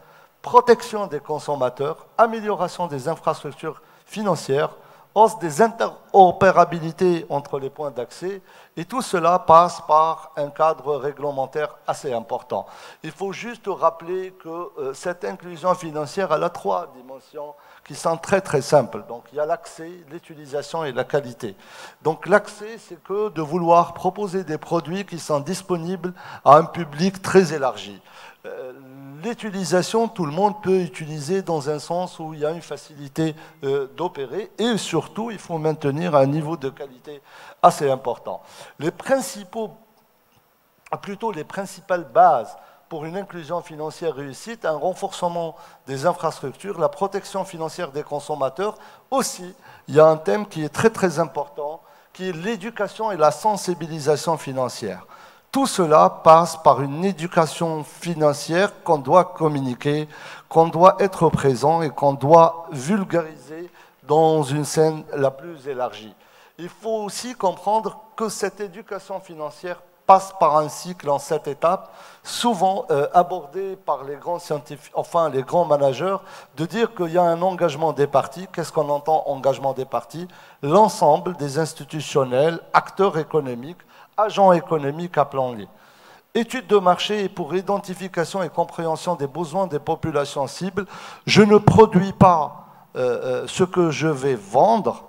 Speaker 6: protection des consommateurs, amélioration des infrastructures financières, hausse des interopérabilités entre les points d'accès, et tout cela passe par un cadre réglementaire assez important. Il faut juste rappeler que cette inclusion financière, elle a 3 dimensions qui sont très très simples. Donc il y a l'accès, l'utilisation et la qualité. Donc l'accès, c'est que de vouloir proposer des produits qui sont disponibles à un public très élargi. L'utilisation, tout le monde peut utiliser dans un sens où il y a une facilité d'opérer et surtout, il faut maintenir un niveau de qualité assez important. Les principales bases pour une inclusion financière réussite, un renforcement des infrastructures, la protection financière des consommateurs. Aussi, il y a un thème qui est très très important, qui est l'éducation et la sensibilisation financière. Tout cela passe par une éducation financière qu'on doit communiquer, qu'on doit être présent et qu'on doit vulgariser dans une scène la plus élargie. Il faut aussi comprendre que cette éducation financière passe par un cycle en 7 étapes, souvent abordé par les grands scientifiques, enfin les grands managers, de dire qu'il y a un engagement des parties. Qu'est-ce qu'on entend engagement des parties? L'ensemble des institutionnels, acteurs économiques, agents économiques, appelons-les. Étude de marché et pour identification et compréhension des besoins des populations cibles. Je ne produis pas ce que je vais vendre,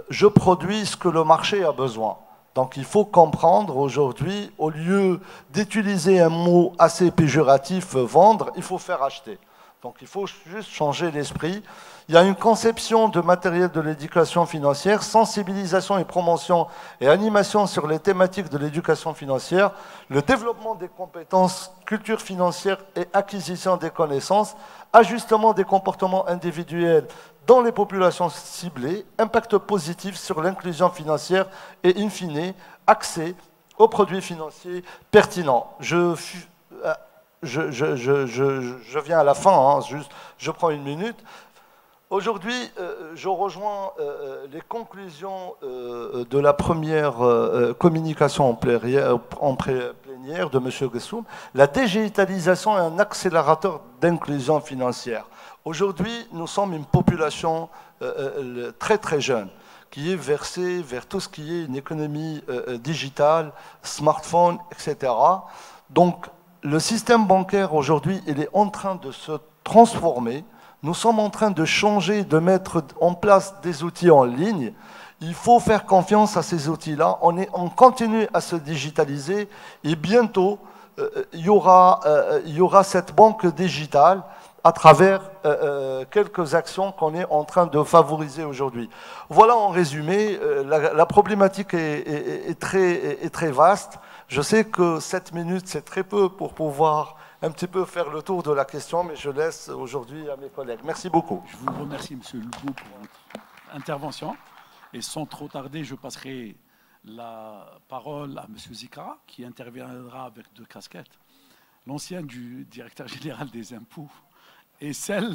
Speaker 6: je produis ce que le marché a besoin. Donc il faut comprendre aujourd'hui, au lieu d'utiliser un mot assez péjoratif, vendre, il faut faire acheter. Donc il faut juste changer l'esprit. Il y a une conception de matériel de l'éducation financière, sensibilisation et promotion et animation sur les thématiques de l'éducation financière, le développement des compétences, culture financière et acquisition des connaissances, ajustement des comportements individuels dans les populations ciblées, impact positif sur l'inclusion financière et, in fine, accès aux produits financiers pertinents. Je viens à la fin, hein, juste, je prends une minute. Aujourd'hui, je rejoins les conclusions de la première communication en plénière de M. Gessoum. La digitalisation est un accélérateur d'inclusion financière. Aujourd'hui, nous sommes une population très très jeune qui est versée vers tout ce qui est une économie digitale, smartphone, etc. Donc, le système bancaire aujourd'hui, il est en train de se transformer. Nous sommes en train de changer, de mettre en place des outils en ligne. Il faut faire confiance à ces outils-là. On continue à se digitaliser et bientôt, il y aura cette banque digitale à travers quelques actions qu'on est en train de favoriser aujourd'hui. Voilà en résumé, la problématique est très vaste. Je sais que 7 minutes, c'est très peu pour pouvoir un petit peu faire le tour de la question, mais je laisse aujourd'hui à mes collègues. Merci beaucoup.
Speaker 2: Je vous remercie, M. Lebou, pour votre intervention. Et sans trop tarder, je passerai la parole à M. Zikra, qui interviendra avec 2 casquettes. L'ancien du directeur général des impôts et celle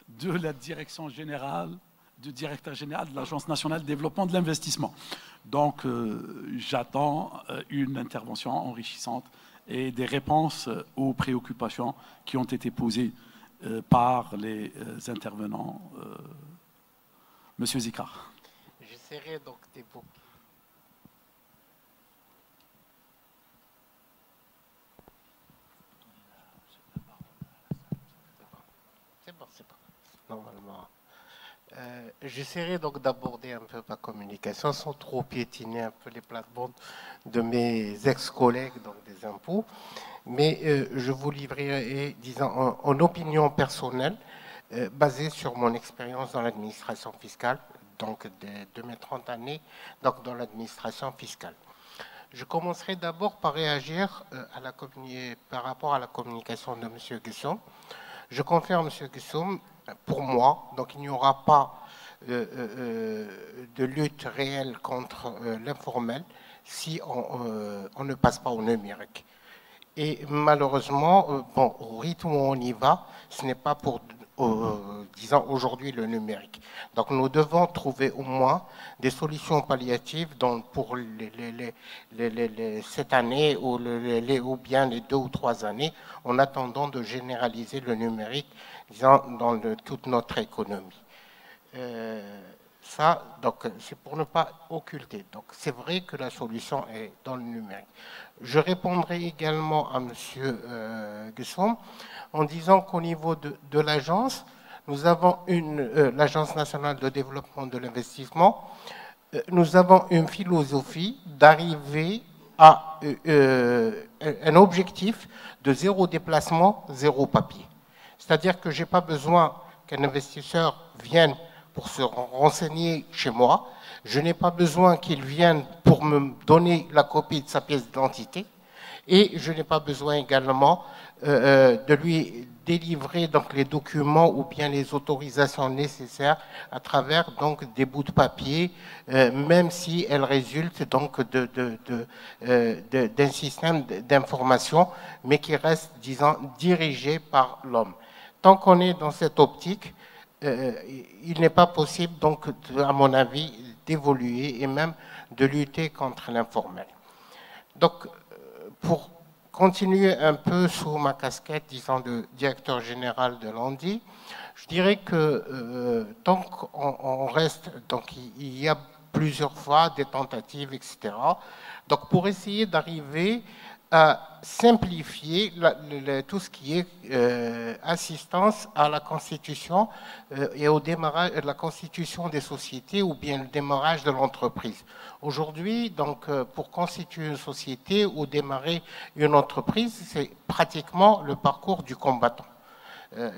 Speaker 2: de la direction générale, du directeur général de l'Agence nationale de développement de l'investissement. Donc, j'attends une intervention enrichissante et des réponses aux préoccupations qui ont été posées par les intervenants. Monsieur Zikra.
Speaker 7: J'essaierai donc d'évoquer. C'est bon, normalement. J'essaierai donc d'aborder un peu ma communication sans trop piétiner un peu les plates-bandes de mes ex-collègues donc des impôts, mais je vous livrerai, disons, en opinion personnelle, basée sur mon expérience dans l'administration fiscale, donc de mes 30 années donc dans l'administration fiscale. Je commencerai d'abord par réagir par rapport à la communication de M. Gessoum. Je confirme, M. Gessoum, pour moi, donc il n'y aura pas de lutte réelle contre l'informel si on ne passe pas au numérique. Et malheureusement, bon, au rythme où on y va, ce n'est pas pour, disons, aujourd'hui le numérique. Donc nous devons trouver au moins des solutions palliatives pour cette année ou bien les 2 ou 3 années, en attendant de généraliser le numérique, disons, dans toute notre économie. Ça, donc, c'est pour ne pas occulter. Donc, c'est vrai que la solution est dans le numérique. Je répondrai également à M. Gessoum en disant qu'au niveau de l'agence, nous avons l'Agence nationale de développement de l'investissement, nous avons une philosophie d'arriver à un objectif de 0 déplacement, 0 papier. C'est-à-dire que je n'ai pas besoin qu'un investisseur vienne pour se renseigner chez moi. Je n'ai pas besoin qu'il vienne pour me donner la copie de sa pièce d'identité. Et je n'ai pas besoin également de lui délivrer donc les documents ou bien les autorisations nécessaires à travers donc des bouts de papier, même si elles résultent donc d'un système d'information, mais qui reste, disons, dirigé par l'homme. Tant qu'on est dans cette optique, il n'est pas possible, donc, à mon avis, d'évoluer et même de lutter contre l'informel. Donc, pour continuer un peu sous ma casquette, disons, de directeur général de l'ANDI, je dirais que tant qu'on reste, donc il y a plusieurs fois des tentatives, etc. Donc, pour essayer d'arriver à simplifier tout ce qui est assistance à la constitution et au démarrage de la constitution des sociétés ou bien le démarrage de l'entreprise. Aujourd'hui, donc, pour constituer une société ou démarrer une entreprise, c'est pratiquement le parcours du combattant.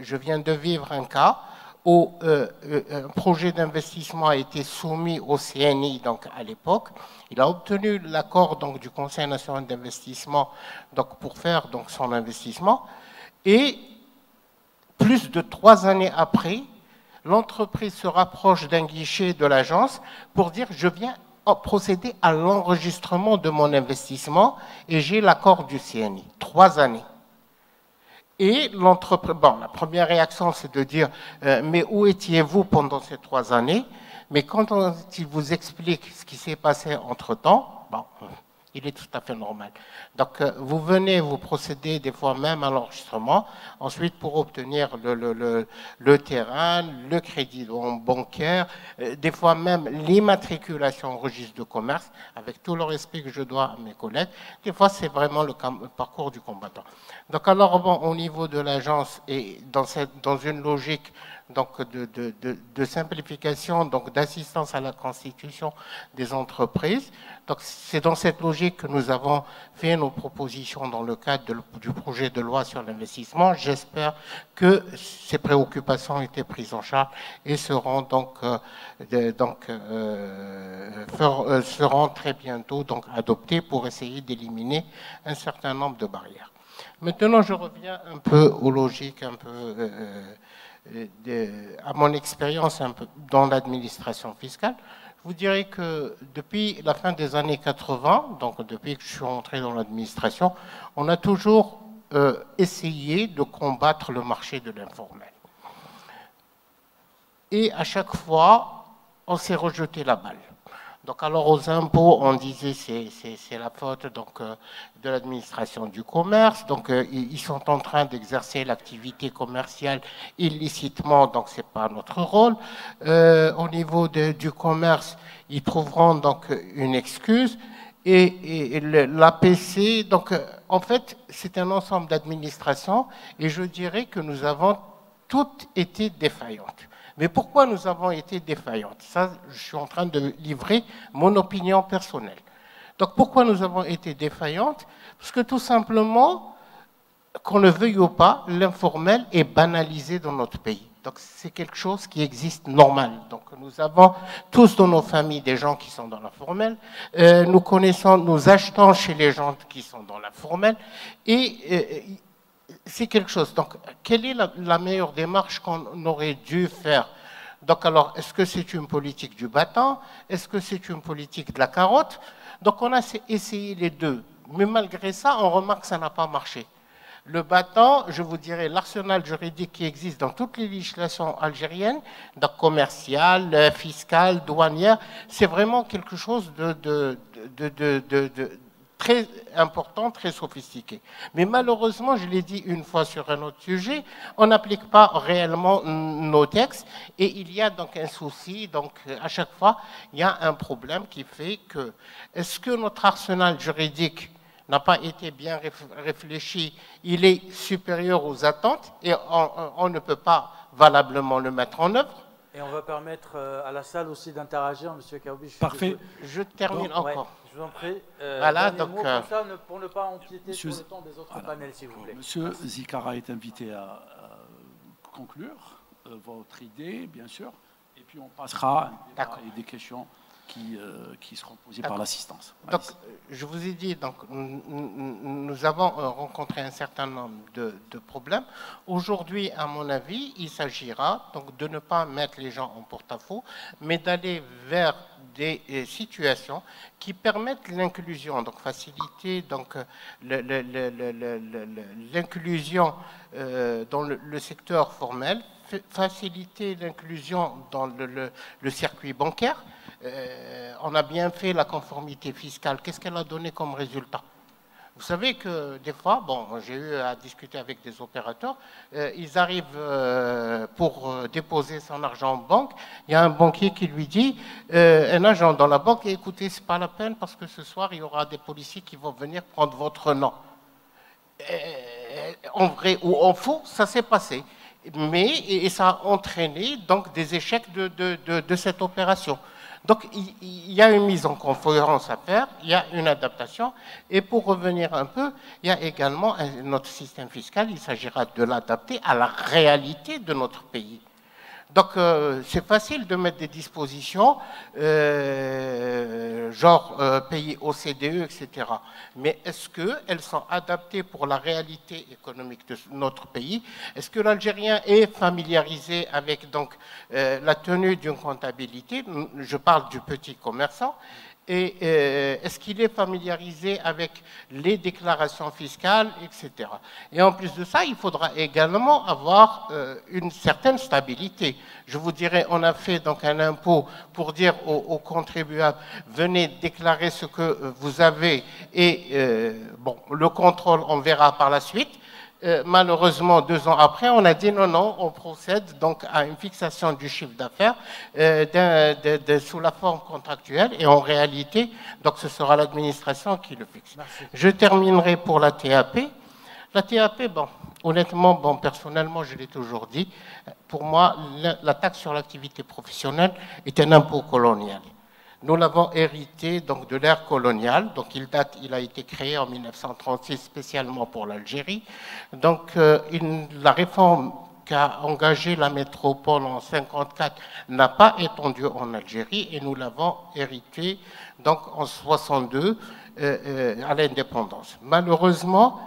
Speaker 7: Je viens de vivre un cas où un projet d'investissement a été soumis au CNI donc, à l'époque. Il a obtenu l'accord donc, du Conseil national d'investissement donc, pour faire donc, son investissement. Et plus de 3 années après, l'entreprise se rapproche d'un guichet de l'agence pour dire « je viens procéder à l'enregistrement de mon investissement et j'ai l'accord du CNI ». 3 années. Et l'entreprise, bon, la première réaction, c'est de dire mais où étiez-vous pendant ces 3 années? Mais quand il vous explique ce qui s'est passé entre-temps, bon, il est tout à fait normal. Donc, vous venez, vous procédez des fois même à l'enregistrement, ensuite pour obtenir le terrain, le crédit bancaire, des fois même l'immatriculation au registre de commerce, avec tout le respect que je dois à mes collègues, des fois c'est vraiment le parcours du combattant. Donc alors, bon, au niveau de l'agence et dans une logique donc de simplification, donc d'assistance à la constitution des entreprises. Donc c'est dans cette logique que nous avons fait nos propositions dans le cadre du projet de loi sur l'investissement. J'espère que ces préoccupations ont été prises en charge et seront seront très bientôt donc adoptées pour essayer d'éliminer un certain nombre de barrières. Maintenant, je reviens un peu aux logiques, un peu à mon expérience un peu dans l'administration fiscale. Je vous dirais que depuis la fin des années 80, donc depuis que je suis rentré dans l'administration, on a toujours essayé de combattre le marché de l'informel. Et à chaque fois, on s'est rejeté la balle. Donc alors aux impôts, on disait c'est la faute donc, de l'administration du commerce. Donc ils sont en train d'exercer l'activité commerciale illicitement, donc c'est pas notre rôle. Au niveau du commerce, ils trouveront donc une excuse. Et l'APC, donc en fait, c'est un ensemble d'administrations et je dirais que nous avons toutes été défaillantes. Mais pourquoi nous avons été défaillantes? Ça, je suis en train de livrer mon opinion personnelle. Donc, pourquoi nous avons été défaillantes? Parce que tout simplement, qu'on le veuille ou pas, l'informel est banalisé dans notre pays. Donc, c'est quelque chose qui existe normal. Donc, nous avons tous dans nos familles des gens qui sont dans l'informel. Nous connaissons, nous achetons chez les gens qui sont dans l'informel. Et c'est quelque chose. Donc, quelle est la meilleure démarche qu'on aurait dû faire? Donc, alors, est-ce que c'est une politique du bâton? Est-ce que c'est une politique de la carotte? Donc, on a essayé les deux. Mais malgré ça, on remarque que ça n'a pas marché. Le bâton, je vous dirais, l'arsenal juridique qui existe dans toutes les législations algériennes, donc commerciales, fiscales, douanières, c'est vraiment quelque chose de très important, très sophistiqué. Mais malheureusement, je l'ai dit une fois sur un autre sujet, on n'applique pas réellement nos textes et il y a donc un souci, donc à chaque fois, il y a un problème qui fait que, est-ce que notre arsenal juridique n'a pas été bien réfléchi, il est supérieur aux attentes et on ne peut pas valablement le mettre en œuvre?
Speaker 1: Et on va permettre à la salle aussi d'interagir, M. Kaoubi.
Speaker 2: Parfait.
Speaker 7: Je termine encore.
Speaker 1: Ouais, je vous en prie.
Speaker 7: Voilà, donc,
Speaker 1: mot comme ça, pour ne pas empiéter sur le temps des autres panels, s'il vous plaît.
Speaker 2: Monsieur Zikara est invité à conclure votre idée, bien sûr, et puis on passera à des questions qui seront posées par l'assistance.
Speaker 7: Donc, je vous ai dit, donc, nous avons rencontré un certain nombre de problèmes. Aujourd'hui, à mon avis, il s'agira donc de ne pas mettre les gens en porte-à-faux, mais d'aller vers des situations qui permettent l'inclusion, donc faciliter donc l'inclusion dans le secteur formel, faciliter l'inclusion dans le circuit bancaire. On a bien fait la conformité fiscale. Qu'est-ce qu'elle a donné comme résultat? Vous savez que des fois, bon, j'ai eu à discuter avec des opérateurs, ils arrivent pour déposer son argent en banque. Il y a un banquier qui lui dit, un agent dans la banque, écoutez, c'est pas la peine parce que ce soir, il y aura des policiers qui vont venir prendre votre nom. En vrai ou en faux, ça s'est passé. Et ça a entraîné donc des échecs de cette opération. Donc, il y a une mise en conférence à faire, il y a une adaptation. Et pour revenir un peu, il y a également notre système fiscal, il s'agira de l'adapter à la réalité de notre pays. Donc, c'est facile de mettre des dispositions, genre pays OCDE, etc. Mais est-ce qu'elles sont adaptées pour la réalité économique de notre pays? Est-ce que l'Algérien est familiarisé avec donc, la tenue d'une comptabilité? Je parle du petit commerçant. Et est-ce qu'il est familiarisé avec les déclarations fiscales, etc. Et en plus de ça, il faudra également avoir une certaine stabilité. Je vous dirais, on a fait donc un impôt pour dire aux contribuables, venez déclarer ce que vous avez et bon, le contrôle, on verra par la suite. Malheureusement, 2 ans après, on a dit non, on procède donc à une fixation du chiffre d'affaires sous la forme contractuelle et en réalité, donc ce sera l'administration qui le fixe.
Speaker 1: Merci.
Speaker 7: Je terminerai pour la TAP. La TAP, bon, honnêtement, bon, personnellement, je l'ai toujours dit, pour moi, la taxe sur l'activité professionnelle est un impôt colonial. Nous l'avons hérité donc de l'ère coloniale, donc il a été créé en 1936 spécialement pour l'Algérie. Donc la réforme qu'a engagée la métropole en 1954 n'a pas étendu en Algérie et nous l'avons hérité donc en 1962 à l'indépendance. Malheureusement,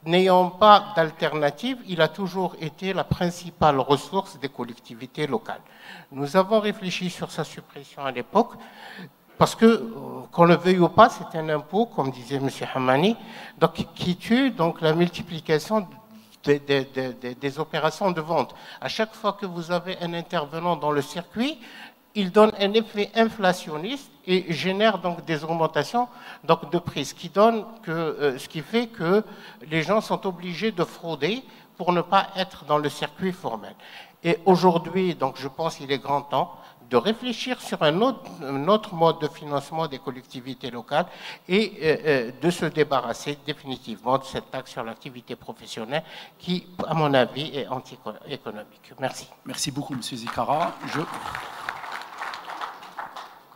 Speaker 7: n'ayant pas d'alternative, il a toujours été la principale ressource des collectivités locales. Nous avons réfléchi sur sa suppression à l'époque, parce que, qu'on le veuille ou pas, c'est un impôt, comme disait M. Hamani, donc, qui tue donc, la multiplication des opérations de vente. À chaque fois que vous avez un intervenant dans le circuit, il donne un effet inflationniste et génère donc des augmentations donc de prix, ce qui fait que les gens sont obligés de frauder pour ne pas être dans le circuit formel. Et aujourd'hui, donc je pense qu'il est grand temps de réfléchir sur un autre mode de financement des collectivités locales et de se débarrasser définitivement de cette taxe sur l'activité professionnelle qui, à mon avis, est anti-économique. Merci.
Speaker 2: Merci beaucoup, M. Zikara.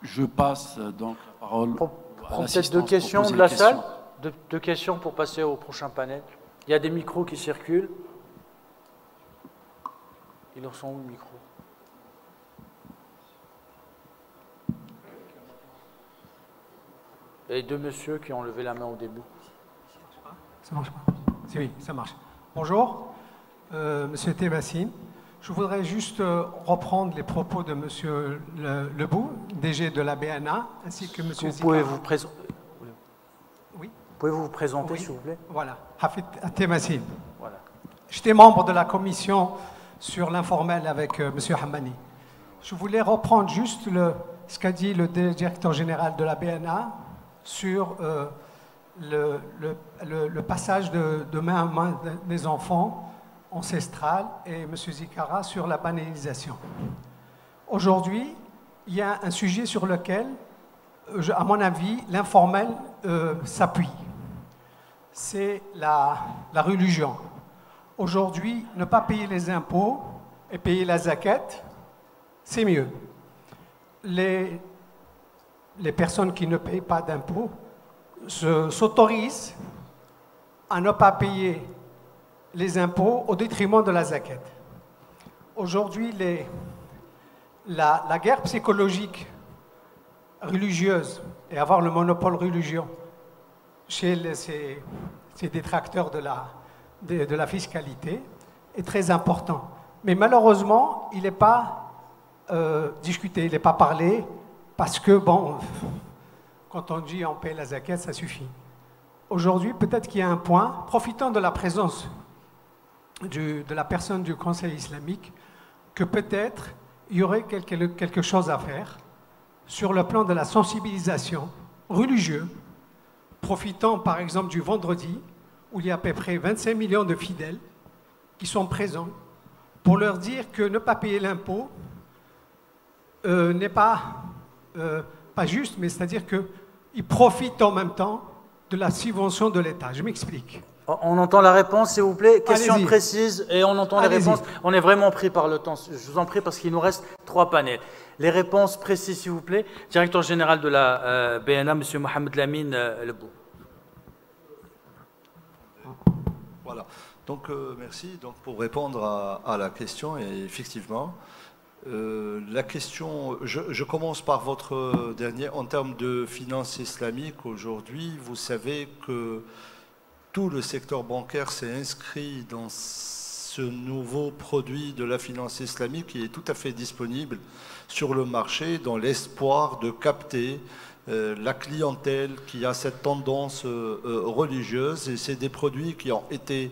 Speaker 2: Je passe donc la parole à l'assistance.
Speaker 1: Peut-être 2 questions de la salle. 2 questions pour passer au prochain panel. Il y a des micros qui circulent. Ils en sont où, le micro? Il y a les 2 messieurs qui ont levé la main au début.
Speaker 8: Ça marche pas? Oui, ça marche. Bonjour, Monsieur Thémassine. Je voudrais juste reprendre les propos de Monsieur Lebou, DG de la BNA, ainsi que Monsieur Zikara.
Speaker 1: Pouvez-vous présenter?
Speaker 8: Oui.
Speaker 1: Pouvez-vous vous présenter,
Speaker 8: Oui.
Speaker 1: s'il vous plaît?
Speaker 8: Voilà, Hafid Thémassine.
Speaker 1: Voilà.
Speaker 8: J'étais membre de la commission sur l'informel avec Monsieur Hamani. Je voulais reprendre juste ce qu'a dit le directeur général de la BNA sur le passage de main à main des enfants ancestrales et M. Zikara sur la banalisation. Aujourd'hui, il y a un sujet sur lequel, à mon avis, l'informel s'appuie. C'est la religion. Aujourd'hui, ne pas payer les impôts et payer la zakat, c'est mieux. Les personnes qui ne payent pas d'impôts s'autorisent à ne pas payer les impôts au détriment de la zakat. Aujourd'hui, la guerre psychologique religieuse et avoir le monopole religieux chez ces détracteurs de la fiscalité est très important. Mais malheureusement, il n'est pas discuté, il n'est pas parlé, parce que, bon, quand on dit on paie la zakat, ça suffit. Aujourd'hui, peut-être qu'il y a un point, profitant de la présence de la personne du Conseil islamique, que peut-être il y aurait quelque chose à faire sur le plan de la sensibilisation religieuse, profitant par exemple du vendredi, où il y a à peu près 25 millions de fidèles qui sont présents, pour leur dire que ne pas payer l'impôt n'est pas juste, mais c'est-à-dire qu'ils profitent en même temps de la subvention de l'État. Je m'explique.
Speaker 1: On entend la réponse, s'il vous plaît. Question
Speaker 8: Allez-y.
Speaker 1: précise et on entend les réponses. On est vraiment pris par le temps. Je vous en prie parce qu'il nous reste 3 panels. Les réponses précises, s'il vous plaît. Directeur général de la BNA, M. Mohamed Lamine Lebou.
Speaker 6: Voilà. Donc, merci. Donc, pour répondre à la question, et effectivement, la question, je commence par votre dernier. En termes de finances islamiques, aujourd'hui, vous savez que tout le secteur bancaire s'est inscrit dans ce nouveau produit de la finance islamique qui est tout à fait disponible sur le marché dans l'espoir de capter la clientèle qui a cette tendance religieuse. Et c'est des produits qui ont été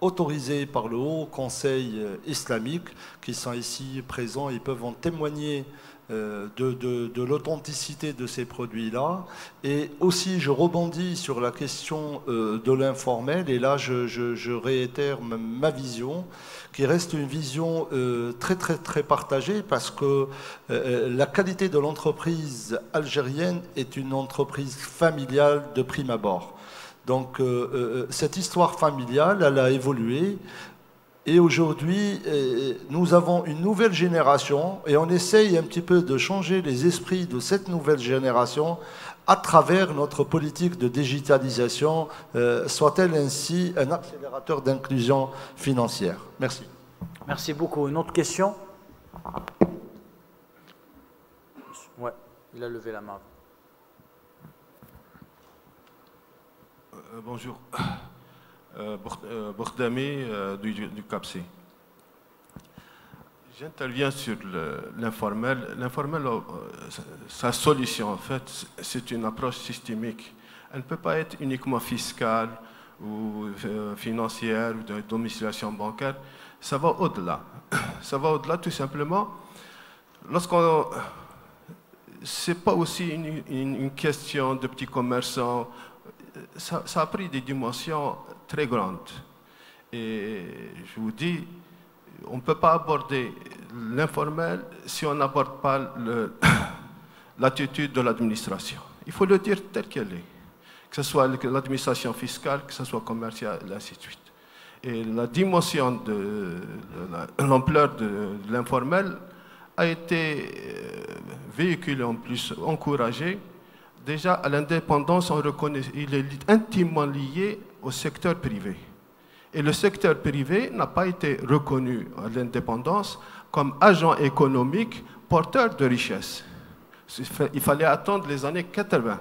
Speaker 6: autorisés par le Haut Conseil islamique, qui sont ici présents et peuvent en témoigner de l'authenticité de ces produits-là. Et aussi, je rebondis sur la question de l'informel, et là, je réitère ma vision, qui reste une vision très partagée, parce que la qualité de l'entreprise algérienne est une entreprise familiale de prime abord. Donc, cette histoire familiale, elle a évolué. Et aujourd'hui, nous avons une nouvelle génération et on essaye un petit peu de changer les esprits de cette nouvelle génération à travers notre politique de digitalisation, soit-elle ainsi un accélérateur d'inclusion financière. Merci.
Speaker 1: Merci beaucoup. Une autre question? Ouais, il a levé la main.
Speaker 9: Bonjour. Bordami du CAPC. J'interviens sur l'informel. L'informel, sa solution, en fait, c'est une approche systémique. Elle ne peut pas être uniquement fiscale ou financière ou de domiciliation bancaire. Ça va au-delà. Ça va au-delà tout simplement. Lorsqu'on... C'est pas aussi une question de petits commerçants. Ça a pris des dimensions très grande. Et je vous dis, on ne peut pas aborder l'informel si on n'aborde pas l'attitude de l'administration. Il faut le dire tel qu'elle est, que ce soit l'administration fiscale, que ce soit commerciale, et ainsi de suite. Et la dimension de l'ampleur de l'informel a été véhiculée, en plus encouragée. Déjà, à l'indépendance, on reconnaît, il est intimement lié au secteur privé. Et le secteur privé n'a pas été reconnu à l'indépendance comme agent économique porteur de richesse. Il fallait attendre les années 80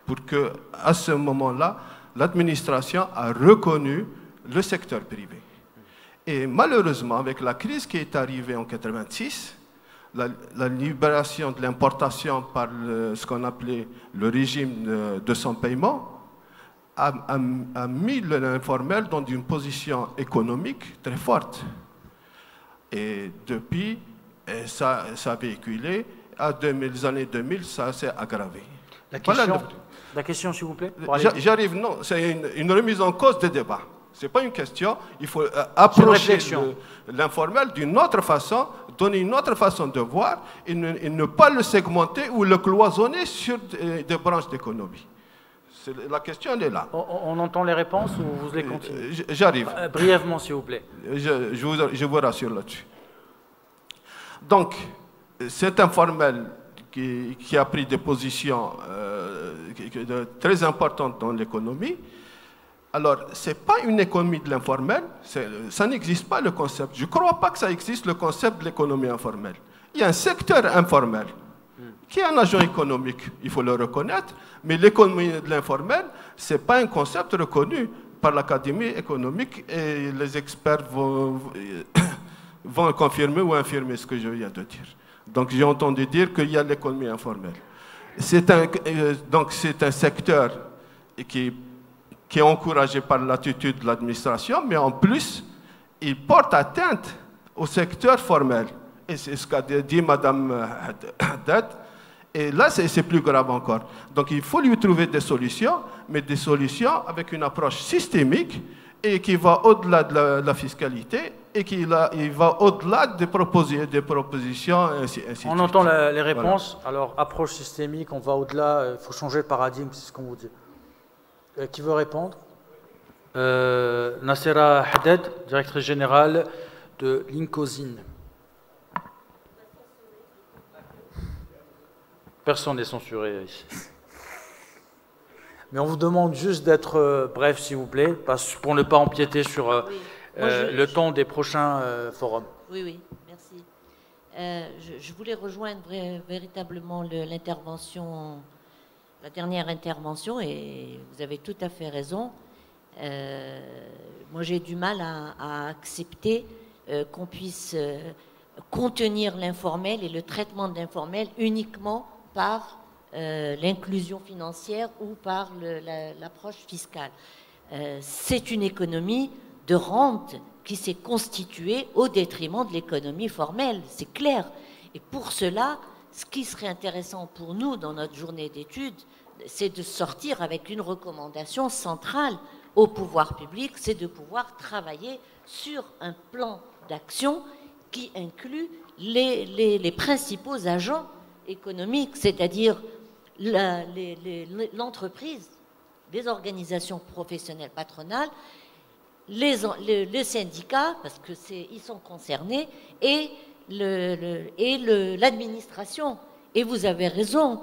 Speaker 9: pour que, à ce moment-là, l'administration a reconnu le secteur privé. Et malheureusement, avec la crise qui est arrivée en 86, la libération de l'importation par ce qu'on appelait le régime de sans paiement a mis l'informel dans une position économique très forte. Et depuis, ça a véhiculé. À les années 2000, ça s'est aggravé.
Speaker 1: La question, s'il vous plaît.
Speaker 9: J'arrive, non, c'est une remise en cause des débats. Ce n'est pas une question, il faut approcher l'informel d'une autre façon, donner une autre façon de voir et ne pas le segmenter ou le cloisonner sur des branches d'économie. La question, elle est là.
Speaker 1: On entend les réponses ou vous les continuez?
Speaker 9: J'arrive.
Speaker 1: Brièvement, s'il vous plaît.
Speaker 9: Je vous rassure là-dessus. Donc, cet informel qui a pris des positions très importantes dans l'économie, alors, ce n'est pas une économie de l'informel, ça n'existe pas le concept. Je ne crois pas que ça existe le concept de l'économie informelle. Il y a un secteur informel qui est un agent économique, il faut le reconnaître, mais l'économie de l'informel, ce n'est pas un concept reconnu par l'Académie économique et les experts vont confirmer ou infirmer ce que je viens de dire. Donc j'ai entendu dire qu'il y a l'économie informelle. Donc c'est un secteur qui est encouragé par l'attitude de l'administration, mais en plus, il porte atteinte au secteur formel. Et c'est ce qu'a dit Mme Haddad. Et là, c'est plus grave encore. Donc il faut lui trouver des solutions, mais des solutions avec une approche systémique et qui va au-delà de la fiscalité et qui va au-delà des propositions, ainsi
Speaker 1: On entend les réponses. Voilà. Alors, approche systémique, on va au-delà, il faut changer de paradigme, c'est ce qu'on vous dit. Qui veut répondre? Nassera Haddad, directrice générale de l'Incosine. Personne n'est censuré ici. Mais on vous demande juste d'être bref, s'il vous plaît, pour ne pas empiéter sur le temps des prochains forums.
Speaker 3: Oui, merci. Je voulais rejoindre véritablement l'intervention, la dernière intervention, et vous avez tout à fait raison. Moi, j'ai du mal à accepter qu'on puisse contenir l'informel et le traitement de l'informel uniquement par l'inclusion financière ou par l'approche fiscale. C'est une économie de rente qui s'est constituée au détriment de l'économie formelle, c'est clair. Et pour cela, ce qui serait intéressant pour nous dans notre journée d'études, c'est de sortir avec une recommandation centrale au pouvoir public, c'est de pouvoir travailler sur un plan d'action qui inclut les principaux agents économiques, c'est-à-dire l'entreprise, les organisations professionnelles patronales, les syndicats, parce que ils sont concernés, et l'administration. Et vous avez raison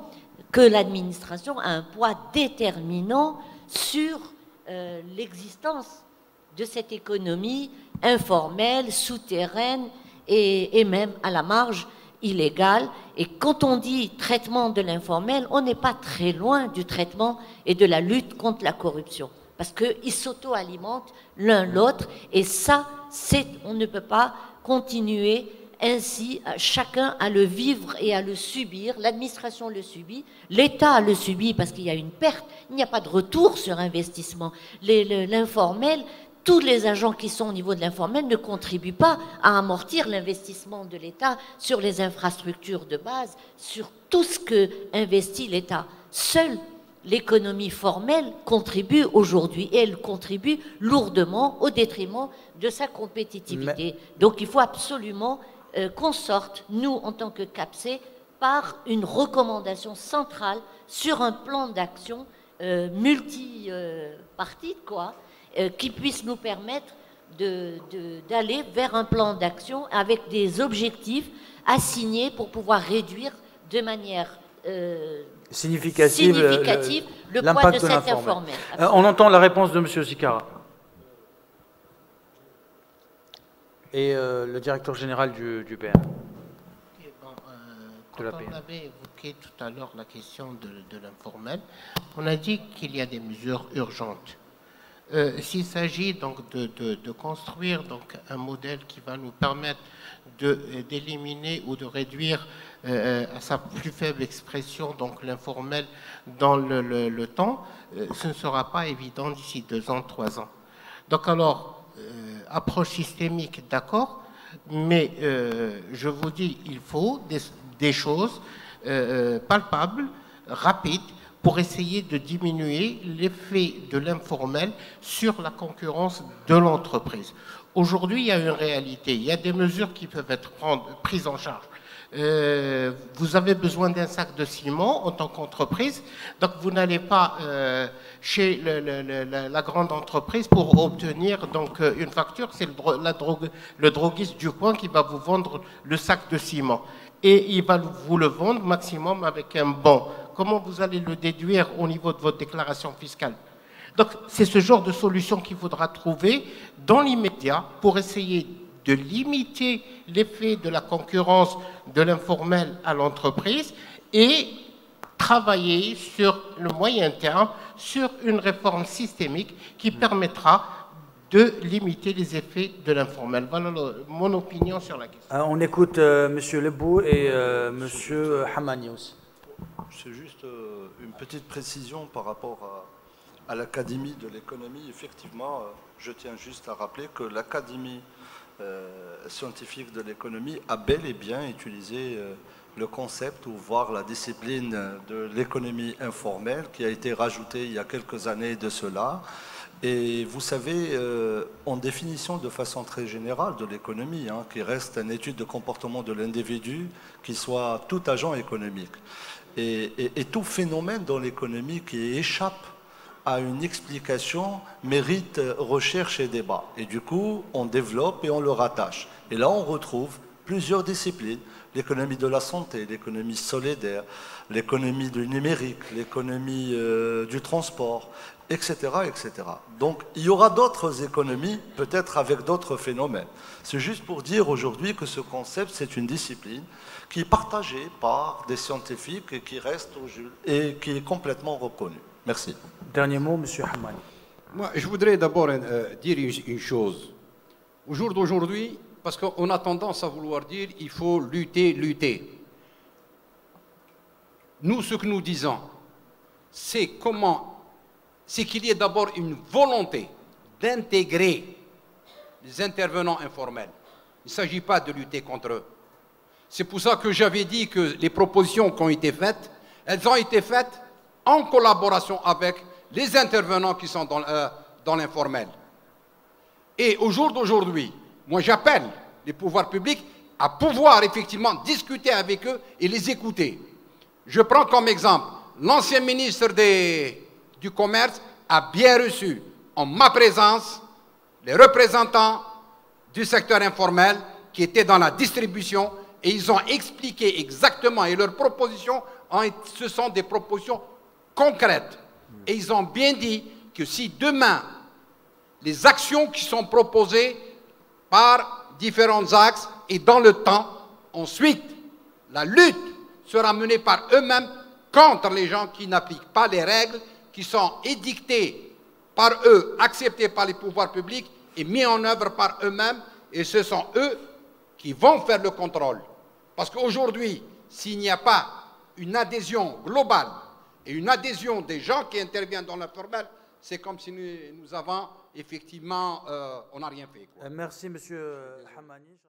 Speaker 3: que l'administration a un poids déterminant sur l'existence de cette économie informelle, souterraine et même à la marge illégale. Et quand on dit traitement de l'informel, on n'est pas très loin du traitement et de la lutte contre la corruption, parce qu'ils s'auto-alimentent l'un l'autre, et ça, on ne peut pas continuer ainsi, chacun à le vivre et à le subir. L'administration le subit, l'État le subit parce qu'il y a une perte, il n'y a pas de retour sur investissement. L'informel, tous les agents qui sont au niveau de l'informel ne contribuent pas à amortir l'investissement de l'État sur les infrastructures de base, sur tout ce que investit l'État. Seule l'économie formelle contribue aujourd'hui, et elle contribue lourdement au détriment de sa compétitivité. Donc il faut absolument qu'on sorte, nous, en tant que CAPSE, par une recommandation centrale sur un plan d'action multipartite, qui puisse nous permettre d'aller vers un plan d'action avec des objectifs assignés pour pouvoir réduire de manière
Speaker 1: significative
Speaker 3: le poids de cet informel.
Speaker 1: On entend la réponse de M. Zikara. Et le directeur général du PM.
Speaker 7: Quand on avait évoqué tout à l'heure la question de l'informel, on a dit qu'il y a des mesures urgentes. S'il s'agit donc de construire donc un modèle qui va nous permettre d'éliminer ou de réduire à sa plus faible expression donc l'informel dans le temps, ce ne sera pas évident d'ici 2 ans, 3 ans. Donc alors, approche systémique, d'accord, mais je vous dis, il faut des choses palpables, rapides, pour essayer de diminuer l'effet de l'informel sur la concurrence de l'entreprise. Aujourd'hui, il y a une réalité, il y a des mesures qui peuvent être prises en charge. Vous avez besoin d'un sac de ciment en tant qu'entreprise, donc vous n'allez pas chez la grande entreprise pour obtenir donc une facture, c'est le droguiste du coin qui va vous vendre le sac de ciment, et il va vous le vendre maximum avec un bon. Comment vous allez le déduire au niveau de votre déclaration fiscale? Donc c'est ce genre de solution qu'il faudra trouver dans l'immédiat pour essayer de limiter l'effet de la concurrence de l'informel à l'entreprise et travailler sur le moyen terme sur une réforme systémique qui permettra de limiter les effets de l'informel. Voilà mon opinion sur la question.
Speaker 1: On écoute M. Lebou et M. Hamani aussi.
Speaker 6: C'est juste une petite précision par rapport à l'Académie de l'économie. Effectivement, je tiens juste à rappeler que l'Académie scientifique de l'économie a bel et bien utilisé le concept ou voire la discipline de l'économie informelle qui a été rajoutée il y a quelques années de cela. Et vous savez, en définition de façon très générale de l'économie, qui reste une étude de comportement de l'individu, qui soit tout agent économique. Et tout phénomène dans l'économie qui échappe à une explication mérite recherche et débat. Et du coup, on développe et on le rattache. Et là, on retrouve plusieurs disciplines, l'économie de la santé, l'économie solidaire, l'économie du numérique, l'économie du transport, etc., etc. Donc, il y aura d'autres économies, peut-être avec d'autres phénomènes. C'est juste pour dire aujourd'hui que ce concept, c'est une discipline qui est partagée par des scientifiques et qui reste et qui est complètement reconnue. Merci.
Speaker 1: Dernier mot, M. Hamani.
Speaker 10: Moi, je voudrais d'abord dire une chose. Au jour d'aujourd'hui, parce qu'on a tendance à vouloir dire il faut lutter, lutter. Nous, ce que nous disons, c'est qu'il y ait d'abord une volonté d'intégrer les intervenants informels. Il ne s'agit pas de lutter contre eux. C'est pour ça que j'avais dit que les propositions qui ont été faites, elles ont été faites en collaboration avec les intervenants qui sont dans l'informel. Et au jour d'aujourd'hui, moi j'appelle les pouvoirs publics à pouvoir effectivement discuter avec eux et les écouter. Je prends comme exemple, l'ancien ministre du Commerce a bien reçu en ma présence les représentants du secteur informel qui étaient dans la distribution et ils ont expliqué exactement et leurs propositions, ce sont des propositions concrètes. Et ils ont bien dit que si demain, les actions qui sont proposées par différents axes et dans le temps, ensuite, la lutte sera menée par eux-mêmes contre les gens qui n'appliquent pas les règles qui sont édictées par eux, acceptées par les pouvoirs publics et mises en œuvre par eux-mêmes. Et ce sont eux qui vont faire le contrôle. Parce qu'aujourd'hui, s'il n'y a pas une adhésion globale et une adhésion des gens qui interviennent dans l'informel, c'est comme si nous avons effectivement, on n'a rien fait, quoi.
Speaker 1: Merci, M. Hamani.